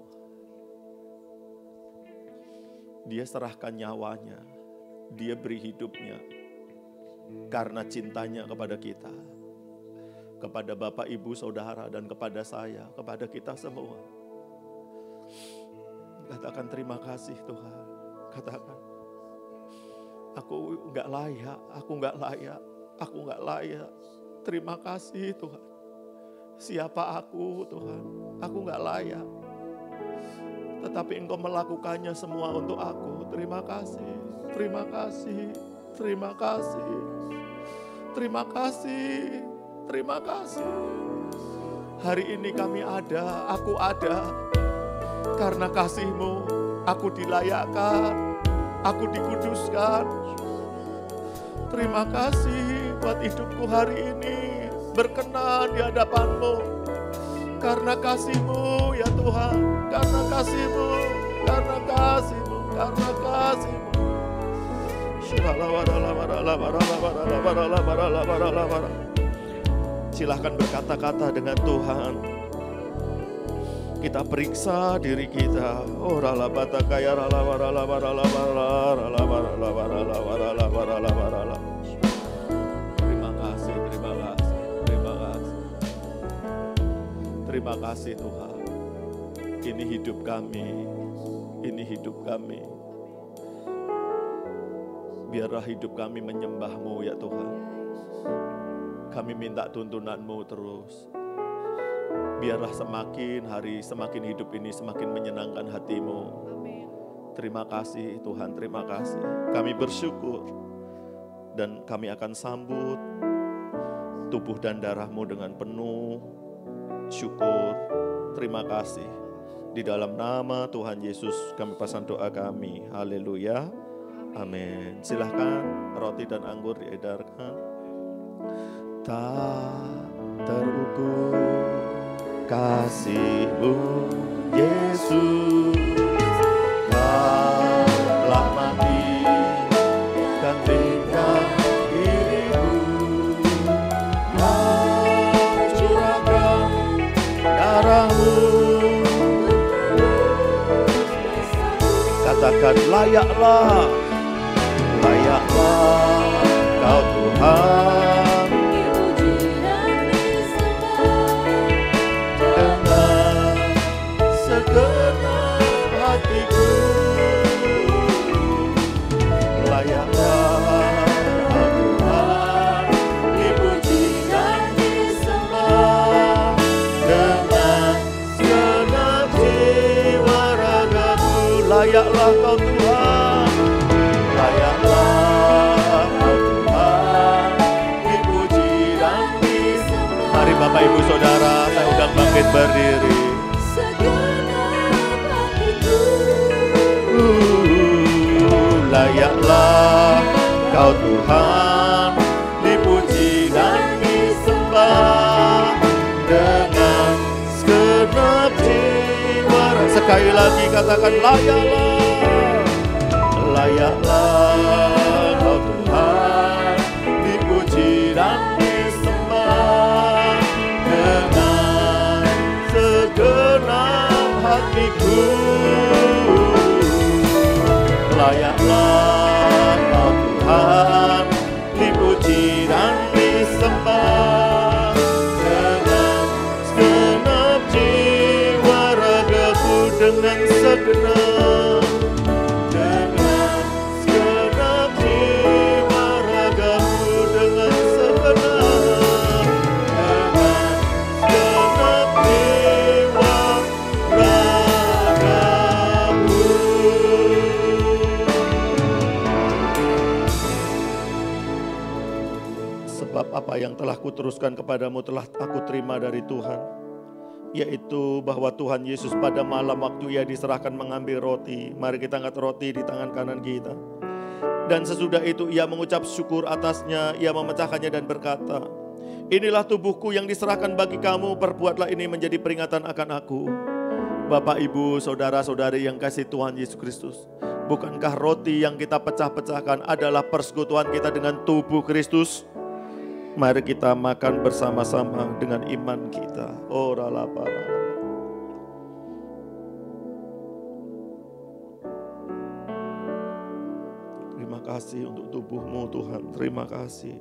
Dia serahkan nyawanya. Dia beri hidupnya. Karena cintanya kepada kita. Kepada Bapak, Ibu, Saudara, dan kepada saya, kepada kita semua. Katakan terima kasih Tuhan. Katakan, aku enggak layak, aku enggak layak, aku enggak layak. Terima kasih Tuhan. Siapa aku Tuhan? Aku enggak layak. Tetapi Engkau melakukannya semua untuk aku. Terima kasih, terima kasih, terima kasih, terima kasih. Terima kasih. Hari ini kami ada, aku ada. Karena kasih-Mu, aku dilayakkan, aku dikuduskan. Terima kasih buat hidupku hari ini. Berkenan di hadapan-Mu. Karena kasih-Mu ya Tuhan. Karena kasih-Mu, karena kasih-Mu, karena kasih-Mu. Silahkan berkata-kata dengan Tuhan. Kita periksa diri kita. Oh rala bata kaya rala rala rala rala rala rala rala rala rala rala. Terima kasih. Terima kasih Tuhan. Ini hidup kami. Ini hidup kami. Biarlah hidup kami menyembah-Mu ya Tuhan. Kami minta tuntunan-Mu terus. Biarlah semakin hari, semakin hidup ini semakin menyenangkan hati-Mu. Terima kasih Tuhan, terima kasih. Kami bersyukur dan kami akan sambut tubuh dan darah-Mu dengan penuh syukur. Terima kasih. Di dalam nama Tuhan Yesus kami pasang doa kami. Haleluya. Amin. Silahkan roti dan anggur diedarkan. Tak terukur kasih-Mu Yesus, Kau telah mati gantikan diri-Mu. Kau curahkan darah-Mu. Katakan layaklah, layaklah Kau Tuhan, dengan segenap hatiku. Layaklah Kau Tuhan, dipuji dan disembah, dengan segenap jiwa ragaku. Layaklah Kau Tuhan, layaklah Kau Tuhan, dipuji dan disembah. Mari Bapak Ibu Saudara, saya undang bangkit berdiri. Layaklah Kau Tuhan, dipuji dan disembah, dengan segenap jiwa. Sekali lagi katakan layaklah, layaklah Kau Tuhan, dipuji dan disembah, dengan segenap hatiku. Layaklah Kau Tuhan, dipuji dan disembah, dengan segenap jiwa ragaku, dengan segenap jiwa ragaku, dengan segenap jiwa ragaku. Sebab apa yang telah kuteruskan kepadamu telah aku terima dari Tuhan, yaitu bahwa Tuhan Yesus pada malam waktu Ia diserahkan mengambil roti. Mari kita angkat roti di tangan kanan kita. Dan sesudah itu Ia mengucap syukur atasnya, Ia memecahkannya dan berkata, inilah tubuhku yang diserahkan bagi kamu, perbuatlah ini menjadi peringatan akan aku. Bapak, Ibu, Saudara-saudari yang kasih Tuhan Yesus Kristus, bukankah roti yang kita pecah-pecahkan adalah persekutuan kita dengan tubuh Kristus? Mari kita makan bersama-sama dengan iman kita. Oh, terima kasih untuk tubuh-Mu Tuhan. Terima kasih.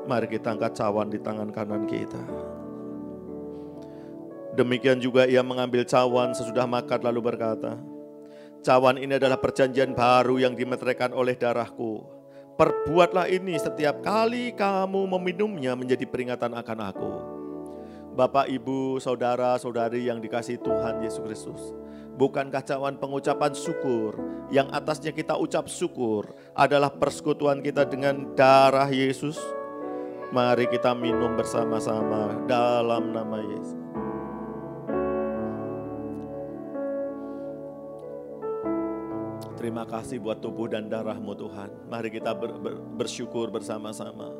Mari kita angkat cawan di tangan kanan kita. Demikian juga Ia mengambil cawan sesudah makan lalu berkata, cawan ini adalah perjanjian baru yang dimeteraikan oleh darahku. Perbuatlah ini setiap kali kamu meminumnya menjadi peringatan akan aku. Bapak, Ibu, Saudara-saudari yang dikasihi Tuhan Yesus Kristus, bukankah cawan pengucapan syukur yang atasnya kita ucap syukur adalah persekutuan kita dengan darah Yesus? Mari kita minum bersama-sama dalam nama Yesus. Terima kasih buat tubuh dan darah-Mu Tuhan. Mari kita bersyukur bersama-sama.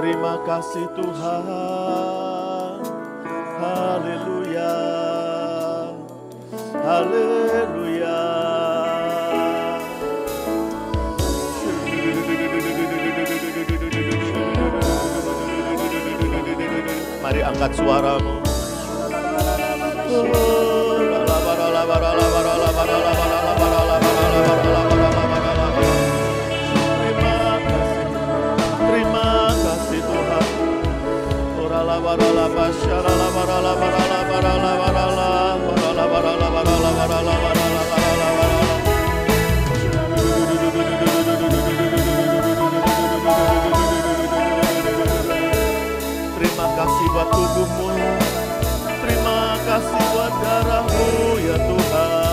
Terima kasih Tuhan. Haleluya. Haleluya. angkat suaramu. Terima kasih Tuhan. Terima kasih buat tubuhmu. Terima kasih buat darahmu ya Tuhan.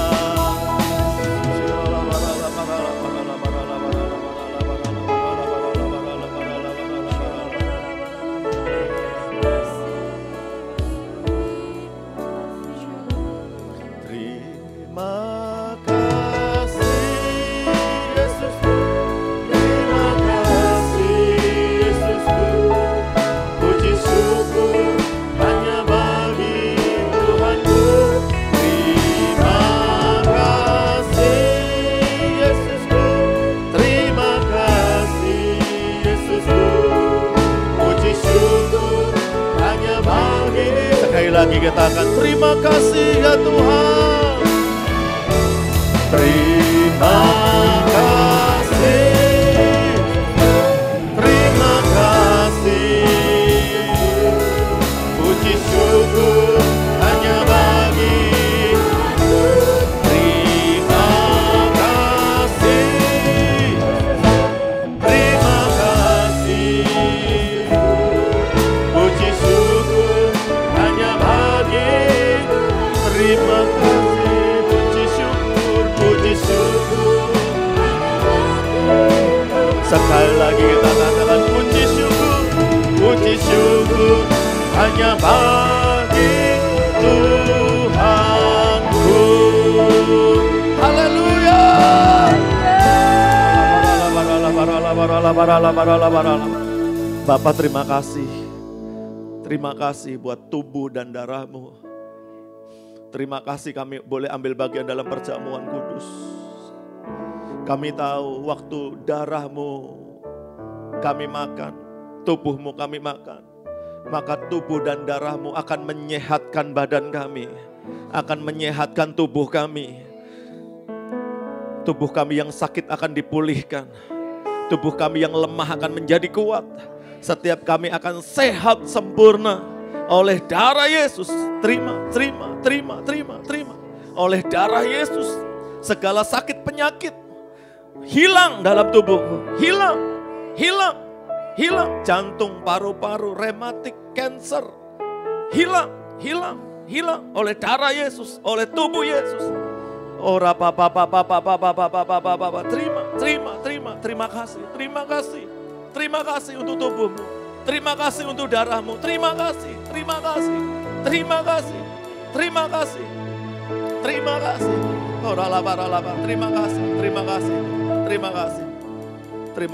Lagi katakan terima kasih ya Tuhan. Terima kasih. Terima kasih. Puji syukur hanya bagi. Terima kasih. Terima kasih. Puji syukur hanya terima kasih, puji syukur. Sekali lagi kita katakan puji syukur hanya bagi Tuhanku. Haleluya. Bapak terima kasih. Terima kasih buat tubuh dan darahmu. Terima kasih kami boleh ambil bagian dalam perjamuan kudus. Kami tahu waktu darahmu kami makan, tubuhmu kami makan, maka tubuh dan darahmu akan menyehatkan badan kami, akan menyehatkan tubuh kami. Tubuh kami yang sakit akan dipulihkan, tubuh kami yang lemah akan menjadi kuat. Setiap kami akan sehat sempurna oleh darah Yesus. Terima. Oleh darah Yesus, segala sakit penyakit hilang dalam tubuhmu. Hilang. Jantung, paru-paru, rematik, kanker. Hilang. Oleh darah Yesus, oleh tubuh Yesus. Ora papa. Terima kasih. Terima kasih untuk tubuhmu. Terima kasih untuk darahmu. Terima kasih. Terima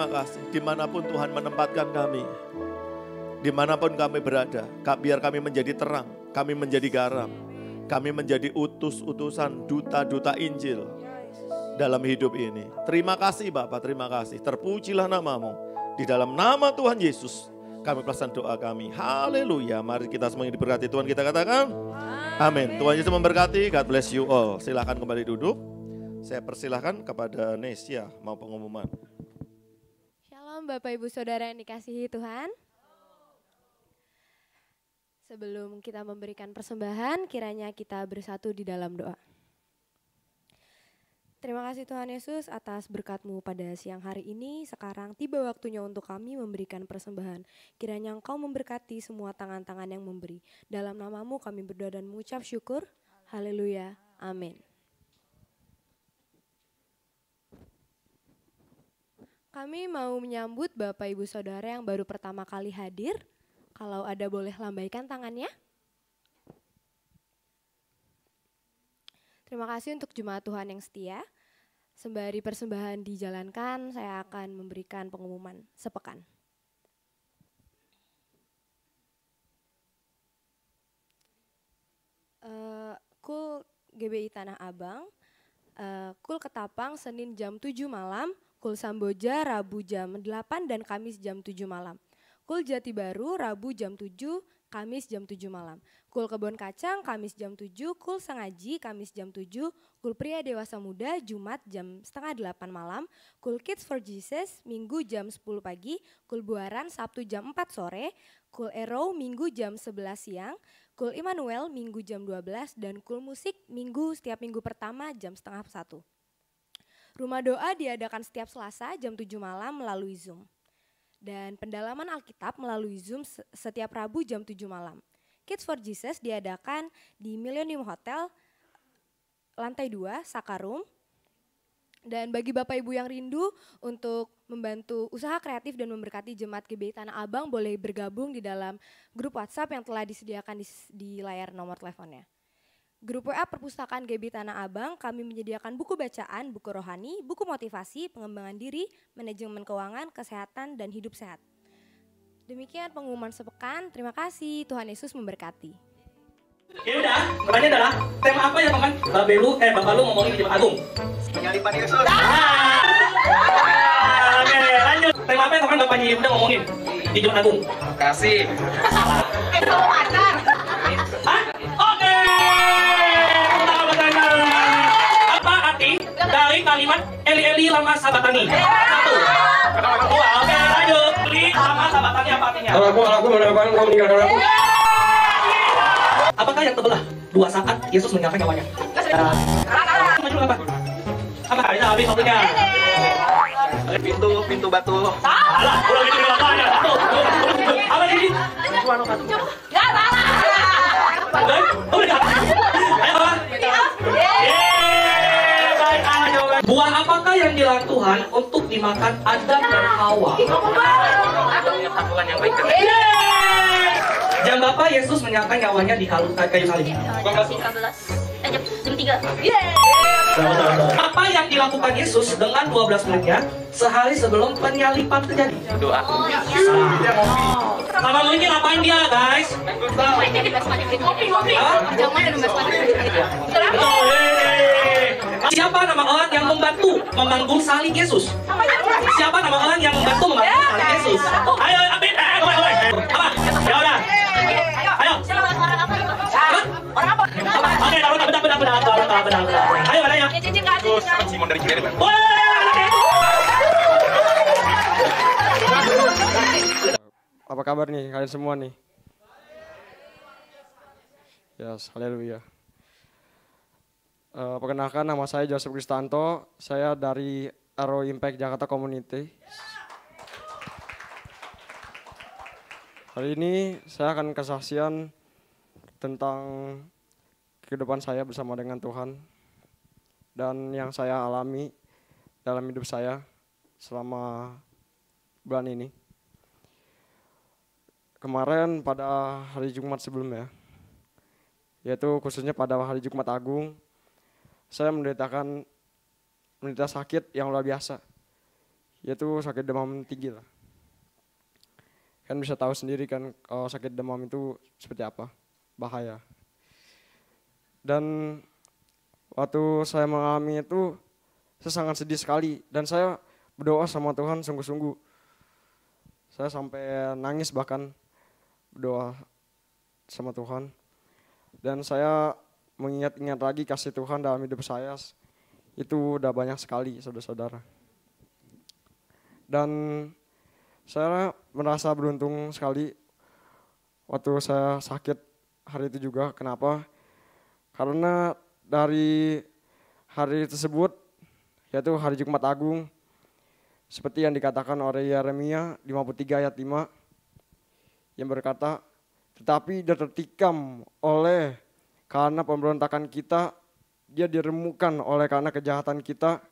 kasih. Dimanapun Tuhan menempatkan kami, dimanapun kami berada, biar kami menjadi terang, kami menjadi garam, kami menjadi utusan duta-duta Injil dalam hidup ini. Terima kasih Bapak, terima kasih. Terpujilah namamu. Di dalam nama Tuhan Yesus, kami pelaksan doa kami. Haleluya. Mari kita semuanya diberkati Tuhan, kita katakan amin. Tuhan Yesus memberkati. God bless you all. Silakan kembali duduk. Saya persilahkan kepada Nesia mau pengumuman.
Shalom Bapak Ibu Saudara yang dikasihi Tuhan. Sebelum kita memberikan persembahan, kiranya kita bersatu di dalam doa. Terima kasih Tuhan Yesus atas berkat-Mu pada siang hari ini. Sekarang tiba waktunya untuk kami memberikan persembahan. Kiranya Engkau memberkati semua tangan-tangan yang memberi. Dalam nama-Mu kami berdoa dan mengucap syukur. Haleluya. Amin. Kami mau menyambut Bapak Ibu Saudara yang baru pertama kali hadir. Kalau ada boleh lambaikan tangannya. Terima kasih untuk jemaat Tuhan yang setia. Sembari persembahan dijalankan, saya akan memberikan pengumuman sepekan. Kul GBI Tanah Abang, Kul Ketapang Senin jam 7 malam, Kul Samboja Rabu jam 8 dan Kamis jam 7 malam. Kul Jati Baru Rabu jam 7, Kamis jam 7 malam. Kul Kebon Kacang, Kamis jam 7, Kul Sengaji, Kamis jam 7, Kul Pria Dewasa Muda, Jumat jam setengah 8 malam, Kul Kids for Jesus, Minggu jam 10 pagi, Kul Buaran, Sabtu jam 4 sore, Kul Arrow, Minggu jam 11 siang, Kul Immanuel, Minggu jam 12, dan Kul Musik, setiap minggu pertama jam setengah 1. Rumah doa diadakan setiap Selasa jam 7 malam melalui Zoom. Dan pendalaman Alkitab melalui Zoom setiap Rabu jam 7 malam. Kids for Jesus diadakan di Millennium Hotel, lantai 2, Sakarum. Dan bagi Bapak Ibu yang rindu untuk membantu usaha kreatif dan memberkati Jemaat GBI Tanah Abang, boleh bergabung di dalam grup WhatsApp yang telah disediakan di layar nomor teleponnya. Grup WA Perpustakaan GBI Tanah Abang, kami menyediakan buku bacaan, buku rohani, buku motivasi, pengembangan diri, manajemen keuangan, kesehatan, dan hidup sehat. Demikian pengumuman sepekan, terima kasih, Tuhan Yesus memberkati.
Ya udah, pertanyaannya adalah tema apa ya teman? Bapak lu ngomongin di Jumat Agung. Penyalipan Yesus. Oke, lanjut. Tema apa ya teman Bapaknya Yehuda ngomongin di Jumat Agung? Kasih. Itu pacar. Hah? Oke. Apa arti dari kalimat Eli Eli lama sabatani? Satu. Dua. Oke, lanjut. Eli lama sabatani apa artinya?
Aku mendengarkan kau meninggalkan aku.
Apakah yang terbelah 2 saat Yesus meninggalkan nyawanya? Maju apa? Apa? Ini habis waktunya.
Pintu batu.
Salah, udah gitu apanya? Apa ini? Batu.
Ya salah.
Udah. Ayo, Pak. Baik, ayo. Buah apakah yang dilarang Tuhan untuk dimakan Adam dan Hawa?
Tabungan yang baik.
Jam berapa Yesus menyangka nyawanya di kayu salib?
Jam 3.
Apa yang dilakukan Yesus dengan 12 muridnya sehari sebelum penyalipan terjadi?
Doa.
Oh iya.
Sama mungkin ngapain dia, guys?
Ngopi. Jangan main
Betul. Siapa nama orang yang membantu salib Yesus? Siapa nama orang yang membantu salib Yesus? Ayo, ambil. Apa? Ya udah. Ayo.
Orang apa?
Oke, benar. Ayo, mana ya?
Terus Simon dari Cirebon.
Apa kabar nih kalian semua nih? Yes, haleluya. Perkenalkan, nama saya Joseph Kristanto. Saya dari Arrow Impact Jakarta Community. Hari ini saya akan kesaksian tentang kehidupan saya bersama dengan Tuhan dan yang saya alami dalam hidup saya selama bulan ini. Kemarin pada hari Jumat sebelumnya, yaitu khususnya pada hari Jumat Agung, saya menderita sakit yang luar biasa, yaitu sakit demam tinggi lah. Kan bisa tahu sendiri kan kalau sakit demam itu seperti apa, bahaya. Dan waktu saya mengalami itu, saya sangat sedih sekali dan saya berdoa sama Tuhan sungguh-sungguh. Saya sampai nangis bahkan berdoa sama Tuhan. Dan saya mengingat-ingat lagi kasih Tuhan dalam hidup saya, itu udah banyak sekali saudara-saudara. Dan saya merasa beruntung sekali waktu saya sakit hari itu juga. Kenapa? Karena dari hari tersebut, yaitu hari Jumat Agung, seperti yang dikatakan oleh Yeremia 53 ayat 5, yang berkata, tetapi dia tertikam oleh karena pemberontakan kita, dia diremukkan oleh karena kejahatan kita,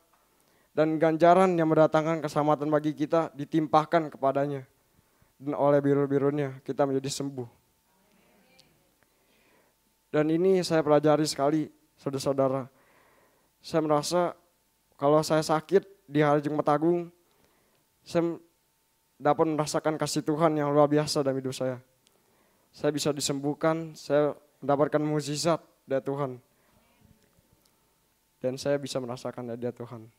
dan ganjaran yang mendatangkan keselamatan bagi kita ditimpahkan kepadanya. Dan oleh biru-birunya kita menjadi sembuh. Dan ini saya pelajari sekali, saudara-saudara. Saya merasa kalau saya sakit di hari Jumat Agung, saya dapat merasakan kasih Tuhan yang luar biasa dalam hidup saya. Saya bisa disembuhkan, saya mendapatkan mukjizat dari Tuhan. Dan saya bisa merasakan dari Tuhan.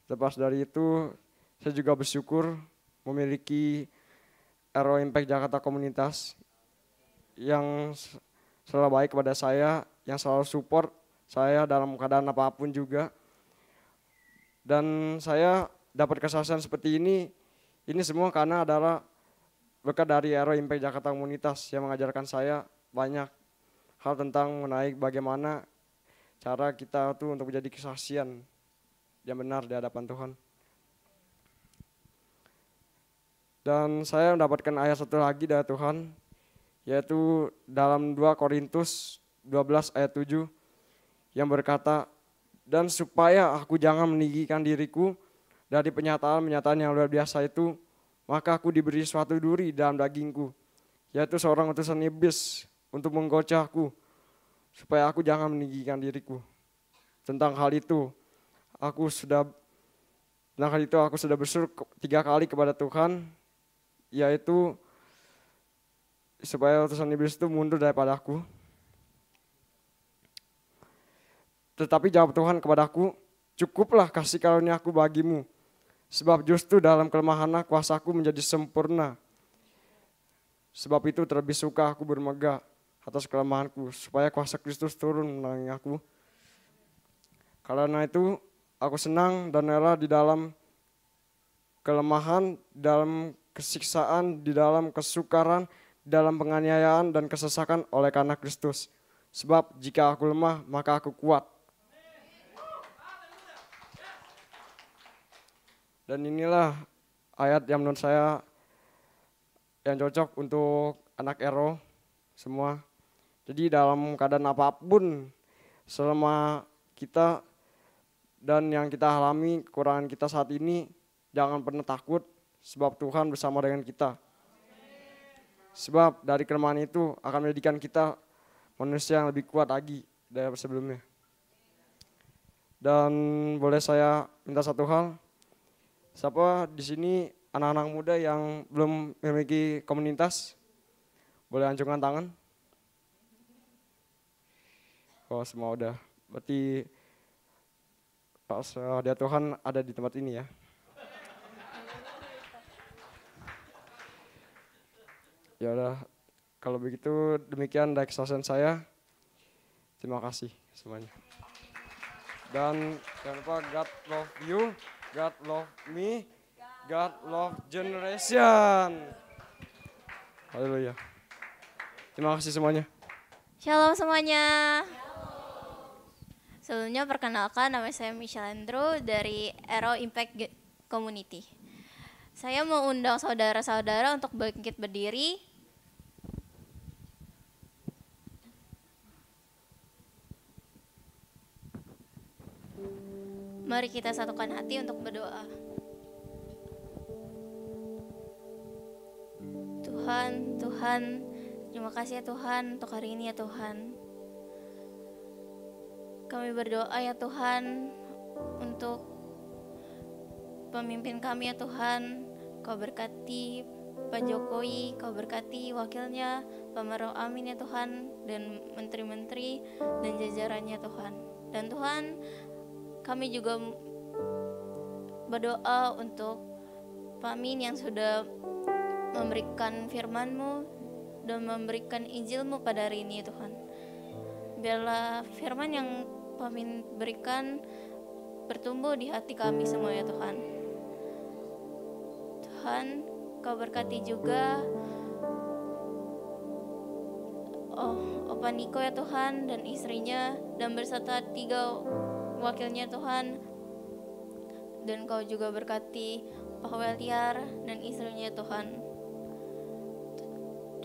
Lepas dari itu, saya juga bersyukur memiliki RO Impact Jakarta Komunitas yang selalu baik kepada saya, yang selalu support saya dalam keadaan apapun juga. Dan saya dapat kesaksian seperti ini semua karena adalah berkat dari RO Impact Jakarta Komunitas yang mengajarkan saya banyak hal tentang mengenai bagaimana cara kita tuh untuk menjadi kesaksian yang benar di hadapan Tuhan. Dan saya mendapatkan ayat satu lagi dari Tuhan, yaitu dalam 2 Korintus 12 ayat 7 yang berkata, dan supaya aku jangan meninggikan diriku dari penyataan-penyataan yang luar biasa itu, maka aku diberi suatu duri dalam dagingku, yaitu seorang utusan iblis untuk menggocahku, supaya aku jangan meninggikan diriku. Tentang hal itu, aku sudah berseru 3 kali kepada Tuhan, yaitu supaya utusan iblis itu mundur daripada aku. Tetapi jawab Tuhan kepadaku, cukuplah kasih karunia-Ku bagimu, sebab justru dalam kelemahan kuasa-Ku menjadi sempurna. Sebab itu terlebih suka aku bermegah atas kelemahanku, supaya kuasa Kristus turun menaungi aku. Karena itu aku senang dan rela di dalam kelemahan, dalam kesiksaan, di dalam kesukaran, dalam penganiayaan dan kesesakan oleh karena Kristus. Sebab jika aku lemah, maka aku kuat. Dan inilah ayat yang menurut saya yang cocok untuk anak RO semua. Jadi dalam keadaan apapun selama kita dan yang kita alami, kekurangan kita saat ini, jangan pernah takut sebab Tuhan bersama dengan kita. Sebab dari kelemahan itu akan menjadikan kita manusia yang lebih kuat lagi dari sebelumnya. Dan boleh saya minta satu hal, siapa di sini anak-anak muda yang belum memiliki komunitas? Boleh acungkan tangan? Oh, semua udah. Berarti dia Tuhan ada di tempat ini ya. Ya udah, kalau begitu demikian dari kesaksian saya. Terima kasih semuanya. Dan jangan lupa God love you, God love me, God love generation. Haleluya. Terima kasih semuanya.
Shalom semuanya. Sebelumnya perkenalkan, nama saya Michelle Andrew dari RO Impact Community. Saya mau undang saudara-saudara untuk bangkit berdiri. Mari kita satukan hati untuk berdoa. Tuhan, terima kasih ya Tuhan untuk hari ini ya Tuhan. Kami berdoa ya Tuhan untuk pemimpin kami ya Tuhan. Kau berkati Pak Jokowi, Kau berkati wakilnya, Pak Maruf Amin ya Tuhan, dan menteri-menteri dan jajarannya Tuhan. Dan Tuhan, kami juga berdoa untuk Pak Min yang sudah memberikan firman-Mu dan memberikan Injil-Mu pada hari ini Tuhan. Biarlah firman yang Pak Min berikan bertumbuh di hati kami semua ya Tuhan. Tuhan, Kau berkati juga Opa Niko ya Tuhan dan istrinya, dan beserta 3 wakilnya Tuhan. Dan Kau juga berkati Pak Weliar dan istrinya Tuhan.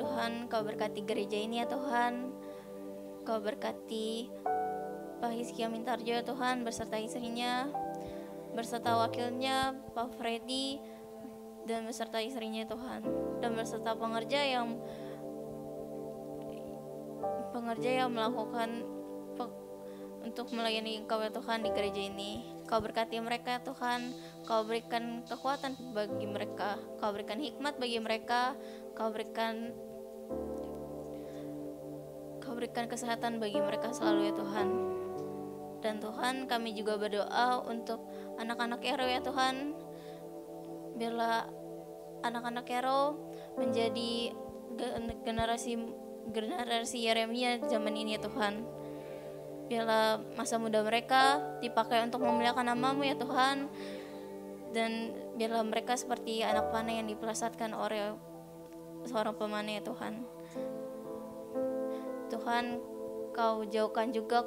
Tuhan, Kau berkati gereja ini ya Tuhan. Kau berkati Pak Hizkia Mintarjo ya Tuhan beserta istrinya, beserta wakilnya Pak Freddy dan beserta istrinya Tuhan, dan beserta pengerja yang melakukan untuk melayani Engkau ya Tuhan di gereja ini. Kau berkati mereka Tuhan, Kau berikan kekuatan bagi mereka, Kau berikan hikmat bagi mereka, Kau berikan kesehatan bagi mereka selalu ya Tuhan. Dan Tuhan, kami juga berdoa untuk anak-anak RO ya Tuhan. Biarlah anak-anak RO menjadi generasi Yeremia zaman ini ya Tuhan. Biarlah masa muda mereka dipakai untuk memuliakan nama-Mu ya Tuhan. Dan biarlah mereka seperti anak panah yang dipelesatkan oleh seorang pemanah ya Tuhan. Tuhan, Kau jauhkan juga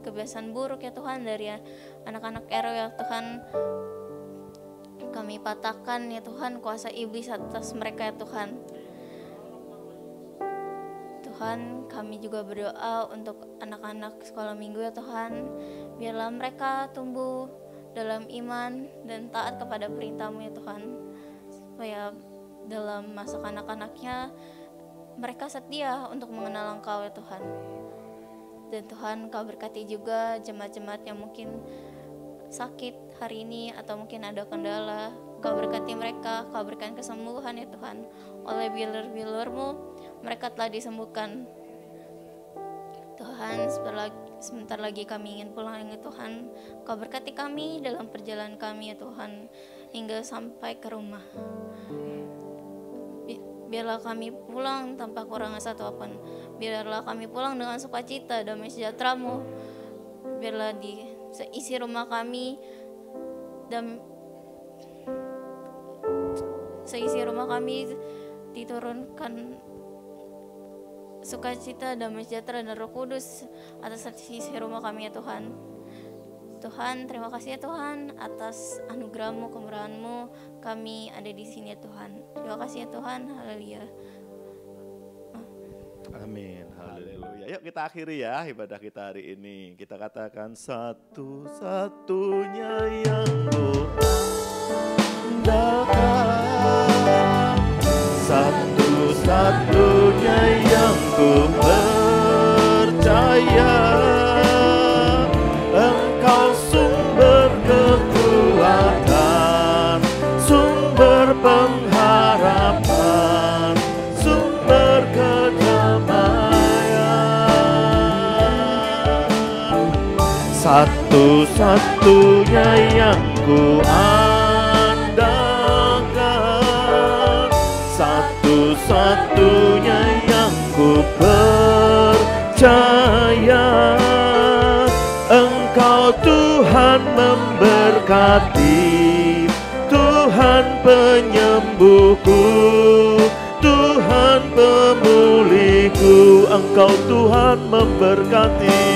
kebiasaan buruk ya Tuhan dari anak-anak Ero ya Tuhan. Kami patahkan ya Tuhan kuasa iblis atas mereka ya Tuhan. Tuhan, kami juga berdoa untuk anak-anak sekolah minggu ya Tuhan. Biarlah mereka tumbuh dalam iman dan taat kepada perintah-Mu ya Tuhan. Supaya dalam masa kanak-kanaknya mereka setia untuk mengenal Engkau ya Tuhan. Dan Tuhan, Kau berkati juga jemaat-jemaat yang mungkin sakit hari ini atau mungkin ada kendala. Kau berkati mereka, Kau berikan kesembuhan ya Tuhan. Oleh bilur-bilur-Mu mereka telah disembuhkan. Tuhan, sebentar lagi kami ingin pulang ya Tuhan. Kau berkati kami dalam perjalanan kami ya Tuhan, hingga sampai ke rumah. Biarlah kami pulang tanpa kurangan satu apapun. Biarlah kami pulang dengan sukacita, damai sejahtera-Mu. Biarlah di seisi rumah kami dan seisi rumah kami diturunkan sukacita, damai sejahtera dan Roh Kudus atas sisi rumah kami ya Tuhan. Tuhan, terima kasih ya Tuhan atas anugerah-Mu, kemurahan-Mu, kami ada di sini ya Tuhan. Terima kasih ya Tuhan. Haleluya.
Amin. Haleluya. Yuk kita akhiri ya ibadah kita hari ini. Kita katakan satu-satunya yang kuandalkan, satu-satunya yang ku percaya, Engkau sumber kekuatan, sumber pengharapan, sumber kedamaian. Satu-satunya yang ku andalkan, satu-satunya yang ku percaya, Engkau Tuhan memberkati, Tuhan penyembuhku, Tuhan pemulihku. Engkau Tuhan memberkati,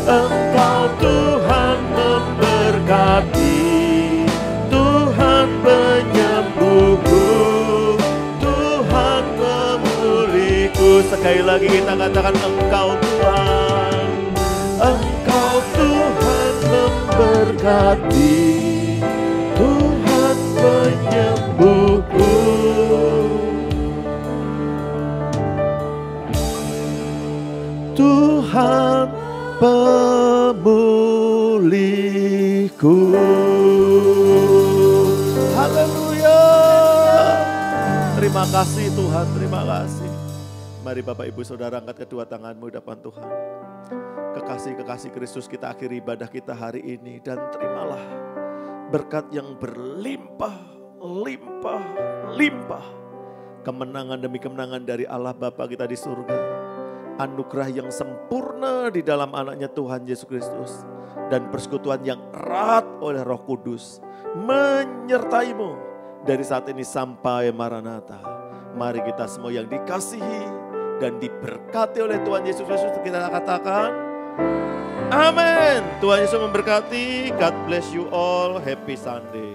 Engkau Tuhan memberkati, Tuhan penyembuhku, Tuhan pemulihku. Sekali lagi kita katakan Engkau Tuhan, Engkau Tuhan memberkati, Tuhan penyembuhku. Tuhan pemulihku. Haleluya. Terima kasih Tuhan, terima kasih. Mari Bapak Ibu Saudara angkat kedua tanganmu di depan Tuhan. Kekasih-kekasih Kristus, kita akhiri ibadah kita hari ini dan terimalah berkat yang berlimpah, limpah, limpah. Kemenangan demi kemenangan dari Allah Bapa kita di surga. Anugerah yang sempurna di dalam anaknya Tuhan Yesus Kristus. Dan persekutuan yang erat oleh Roh Kudus menyertaimu dari saat ini sampai Maranatha. Mari kita semua yang dikasihi dan diberkati oleh Tuhan Yesus Kristus, kita katakan amin. Tuhan Yesus memberkati. God bless you all. Happy Sunday.